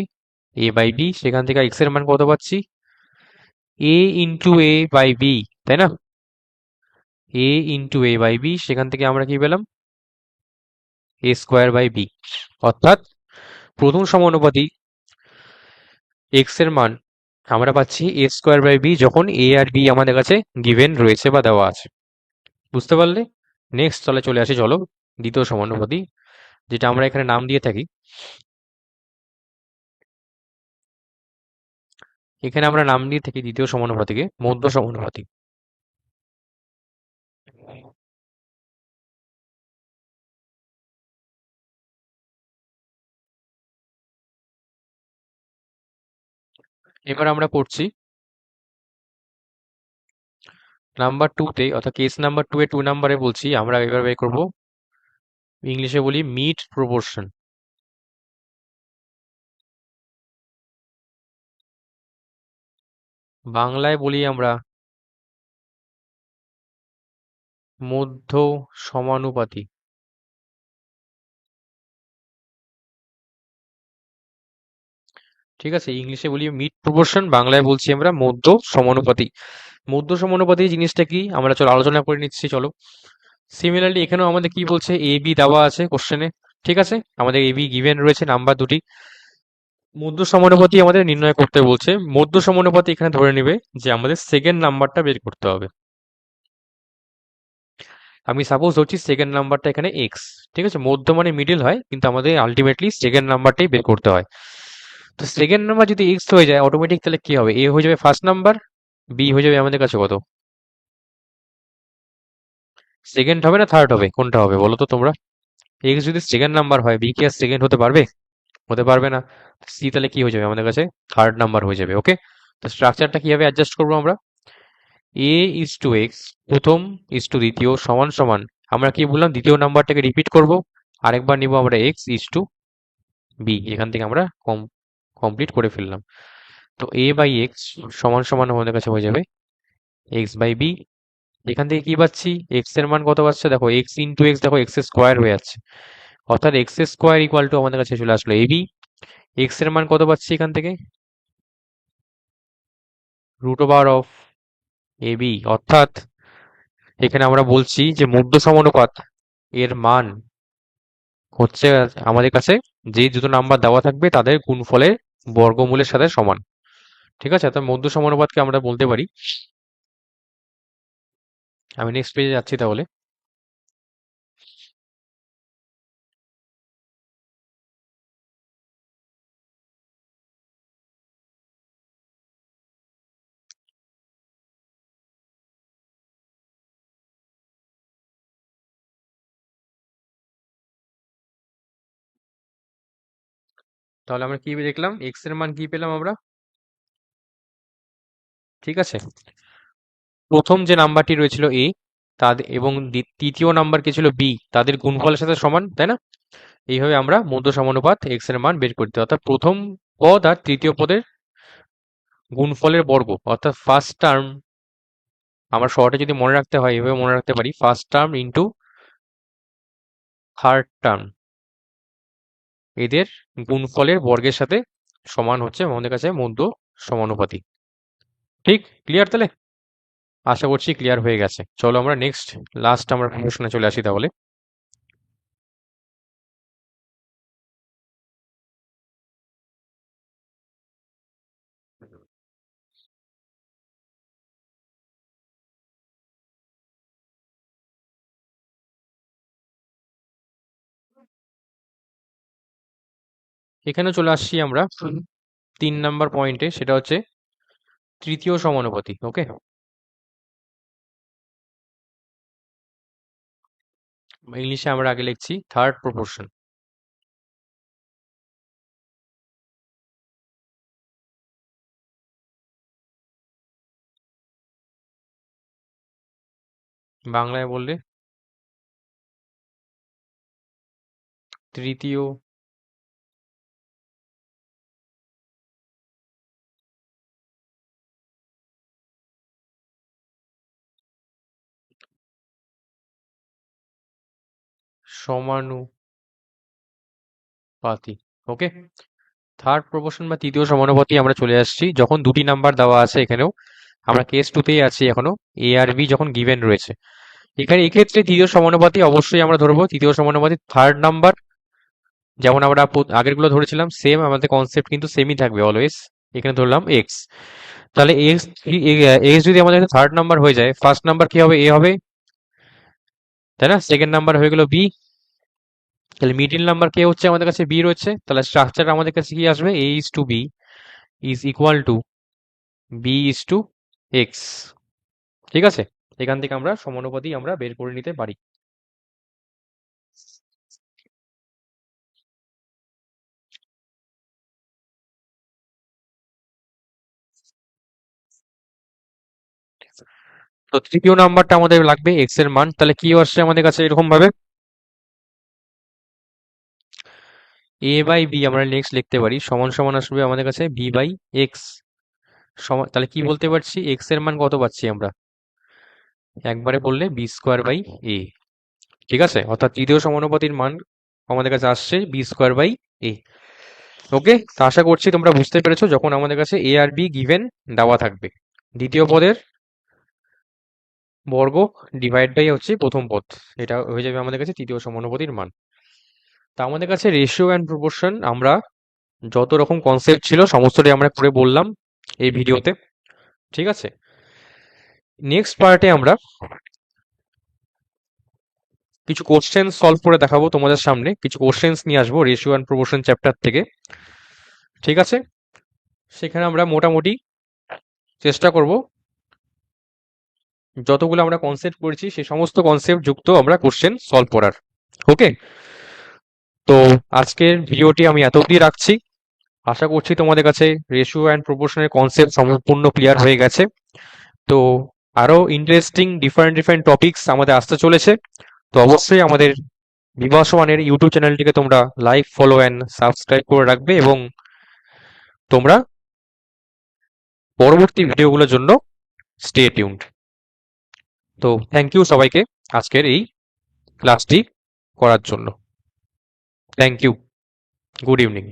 এ বাই বি। সেখান থেকে এক্স এর মান কত পাচ্ছি, a into A by B, তাই না? এ ইন্টু এ বাই বি, সেখান থেকে আমরা কি পেলাম, এ স্কোয়ার বাই বি। অর্থাৎ প্রথম সমানুপাতি এক্স এর মান আমরা পাচ্ছি এ স্কোয়ার বাই বি, যখন এ আর বি আমাদের কাছে গিভেন রয়েছে বা দেওয়া আছে। বুঝতে পারলে? নেক্সট তাহলে চলে আসি, চলো দ্বিতীয় সমানুপাতি, যেটা আমরা এখানে নাম দিয়ে থাকি, এখানে আমরা নাম দিয়ে থাকি দ্বিতীয় সমানুপাতিকে মধ্য সমানুপাতি। এবার আমরা করছি নাম্বার টুতে, অর্থাৎ কেস নাম্বার টু এ 2 নাম্বারে বলছি আমরা এবার বের করবো, ইংলিশে বলি মিড প্রপোর্শন, বাংলায় বলি আমরা মধ্য সমানুপাতি। ঠিক আছে, ইংলিশে বলি মিড প্রপোর্শন, বাংলায় বলছি আমরা মধ্য সমানুপাতি। মধ্য সমানুপাতি জিনিসটা কি আমরা চলো আলোচনা করে নিচ্ছি, চলো। সিমিলারলি এখানেও আমাদের কি বলছে, এ বি দেওয়া আছে কোশ্চেনে। ঠিক আছে, আমাদের এ বি গিভেন রয়েছে নাম্বার দুটি। মধ্য সমানুপাতি আমাদের নির্ণয় করতে বলছে। মধ্য সমানুপাতি এখানে ধরে নেবে যে আমাদের সেকেন্ড নাম্বারটা বের করতে হবে। আমি সাপোজ ধরছি সেকেন্ড নাম্বারটা এখানে এক্স। ঠিক আছে, মধ্য মানে মিডিল হয়, কিন্তু আমাদের আলটিমেটলি সেকেন্ড নাম্বারটাই বের করতে হয়। তো সেকেন্ড নাম্বার যদি এক্স হয়ে যায় অটোমেটিক, তাহলে কি হবে, এ হয়ে যাবে ফার্স্ট নাম্বার, বি হয়ে যাবে আমাদের কাছে কত, সেকেন্ড হবে না থার্ড হবে, কোনটা হবে বলো তো তোমরা? এক্স যদি সেকেন্ড নাম্বার হয়, বি কি আর সেকেন্ড হতে পারবে? হতে পারবে না। সি তাহলে কি হয়ে যাবে আমাদের কাছে, থার্ড নাম্বার হয়ে যাবে। ওকে, তো স্ট্রাকচারটা কিভাবে অ্যাডজাস্ট করবো আমরা, এ ইস টু এক্স প্রথম ইস টু দ্বিতীয় সমান সমান, আমরা কি বললাম, দ্বিতীয় নাম্বারটাকে রিপিট করব, আরেকবার নিব আমরা এক্স ইস টু বি, এখান থেকে আমরা কমপ্লিট করে ফেললাম। তো এ বাই এক্স সমান সমান আমাদের কাছে হয়ে যাবে এক্স বাই বি। এখান থেকে কি পাচ্ছি, এক্স এর মান কত পাচ্ছে, দেখো এক্স ইন্টু এক্স, দেখো এক্স স্কোয়ার হয়ে যাচ্ছে, অর্থাৎ এক্স স্কোয়ার ইকুয়াল টু আমাদের কাছে চলে আসলো এবি। এক্স এর মান কত পাচ্ছি এখান থেকে? √অফ এ বি, অর্থাৎ এখানে আমরা বলছি যে মধ্য সমানুপাত এর মান হচ্ছে আমাদের কাছে যে দুটো নাম্বার দেওয়া থাকবে তাদের গুণফলের বর্গমূলের সাথে সমান। ঠিক আছে, তো মধ্য সমানুপাতকে আমরা বলতে পারি, আমি নেক্সট পেজে যাচ্ছি তাহলে। তাহলে আমরা কি দেখলাম, এক্স এর মান কি পেলাম আমরা? ঠিক আছে, প্রথম যে নাম্বারটি রয়েছিল এ তাদের এবং তৃতীয় নাম্বার কি ছিল বি, তাদের গুণফলের সাথে সমান, তাই না? এইভাবে আমরা মধ্য সমানুপাত এক্স এর মান বের করতে, অর্থাৎ প্রথম পদ আর তৃতীয় পদের গুণফলের বর্গ, অর্থাৎ ফার্স্ট টার্ম, আমরা শর্টে যদি মনে রাখতে হয় এভাবে মনে রাখতে পারি, first term into third term, এদের গুণফলের বর্গের সাথে সমান হচ্ছে আমাদের কাছে মধ্য সমানুপাতি। ঠিক ক্লিয়ার তাহলে? আশা করছি ক্লিয়ার হয়ে গেছে। চলো আমরা নেক্সট লাস্ট আমরা প্রশ্নে চলে আসি তাহলে। এখানে চলে আসছি আমরা 3 নাম্বার পয়েন্টে, সেটা হচ্ছে তৃতীয় সমানুপাতি। ওকে, ইংলিশে আমরা আগে লিখছি থার্ড প্রপোর্শন। বাংলায় বললে তৃতীয় সমানুপাতি। ওকে, থার্ড প্রপোর্শন বা তৃতীয় সমানুপাতি আমরা চলে আসছি যখন দুটি নাম্বার দেওয়া আছে। এখানেও আমরা কেস টুতেই আছি এখনো, এ আর বি যখন গিভেন রয়েছে। এখানে এক্ষেত্রে তৃতীয় সমানুপাতি অবশ্যই আমরা ধরবো তৃতীয় সমানুপাতি থার্ড নাম্বার, যেমন আমরা আগেরগুলো ধরেছিলাম সেম, আমাদের কনসেপ্ট কিন্তু সেমই থাকবে অলওয়েজ। এখানে ধরলাম এক্স, তাহলে এক্স, এক্স যদি আমাদের থার্ড নাম্বার হয়ে যায়, ফার্স্ট নাম্বার কি হবে? এ হবে, তাই না? সেকেন্ড নাম্বার হয়ে গেল বি, তাহলে মিডিল নাম্বার কে হচ্ছে আমাদের কাছে? বি রয়েছে। তাহলে স্ট্রাকচার আমাদের কাছে কি আসবে? A is to B is equal to B is to X. ঠিক আছে, এখান থেকে আমরা সমানুপাতি আমরা বের করে নিতে পারি। তো তৃতীয় নাম্বারটা আমাদের লাগবে এক্স এর মান, তাহলে কি আসছে আমাদের কাছে এরকম ভাবে? এ বাই বি আমরা নেক্সট লিখতে পারি সমান সমান আসবে আমাদের কাছে বি বাই এক্স সমান, তাহলে কি বলতে পারছি? এক্স এর মান কত পাচ্ছি আমরা? একবারে বললে বি স্কোয়ার বাই এ। ঠিক আছে, অর্থাৎ তৃতীয় সমানুপাতির মান আমাদের কাছে আসছে বি স্কোয়ার বাই এ। ওকে, তো আশা করছি তোমরা বুঝতে পেরেছো, যখন আমাদের কাছে এ আর বি গিভেন দেওয়া থাকবে, দ্বিতীয় পদের বর্গ ডিভাইড বাই হচ্ছে প্রথম পদ, এটা হয়ে যাবে আমাদের কাছে তৃতীয় সমানুপাতির মান। তা আমাদের কাছে রেশিও অ্যান্ড প্রপোর্শন আমরা যত রকম কনসেপ্ট ছিল সমস্তটাই আমরা করে বললাম এই ভিডিওতে। ঠিক আছে, নেক্সট পার্টে আমরা কিছু কোশ্চেন সলভ করে দেখাবো তোমাদের সামনে, কিছু কোশ্চেন্স নিয়ে আসবো রেশিও অ্যান্ড প্রপোর্শন চ্যাপ্টার থেকে। ঠিক আছে, সেখানে আমরা মোটামুটি চেষ্টা করব যতগুলো আমরা কনসেপ্ট করেছি সেই সমস্ত কনসেপ্ট যুক্ত আমরা কোশ্চেন সলভ করার। ওকে, তো আজকের ভিডিওটি আমি এত অবধি রাখছি। আশা করছি তোমাদের কাছে রেশিও অ্যান্ড প্রপোর্শনের কনসেপ্ট সম্পূর্ণ ক্লিয়ার হয়ে গেছে। তো আরো ইন্টারেস্টিং ডিফারেন্ট ডিফারেন্ট টপিকস আমাদের আসতে চলেছে। তো অবশ্যই আমাদের বিভাসমানের ইউটিউব চ্যানেলটিকে তোমরা লাইক, ফলো অ্যান্ড সাবস্ক্রাইব করে রাখবে এবং তোমরা পরবর্তী ভিডিওগুলোর জন্য স্টে টিউনড। তো থ্যাংক ইউ সবাইকে আজকের এই ক্লাসটি করার জন্য। Thank you, good evening.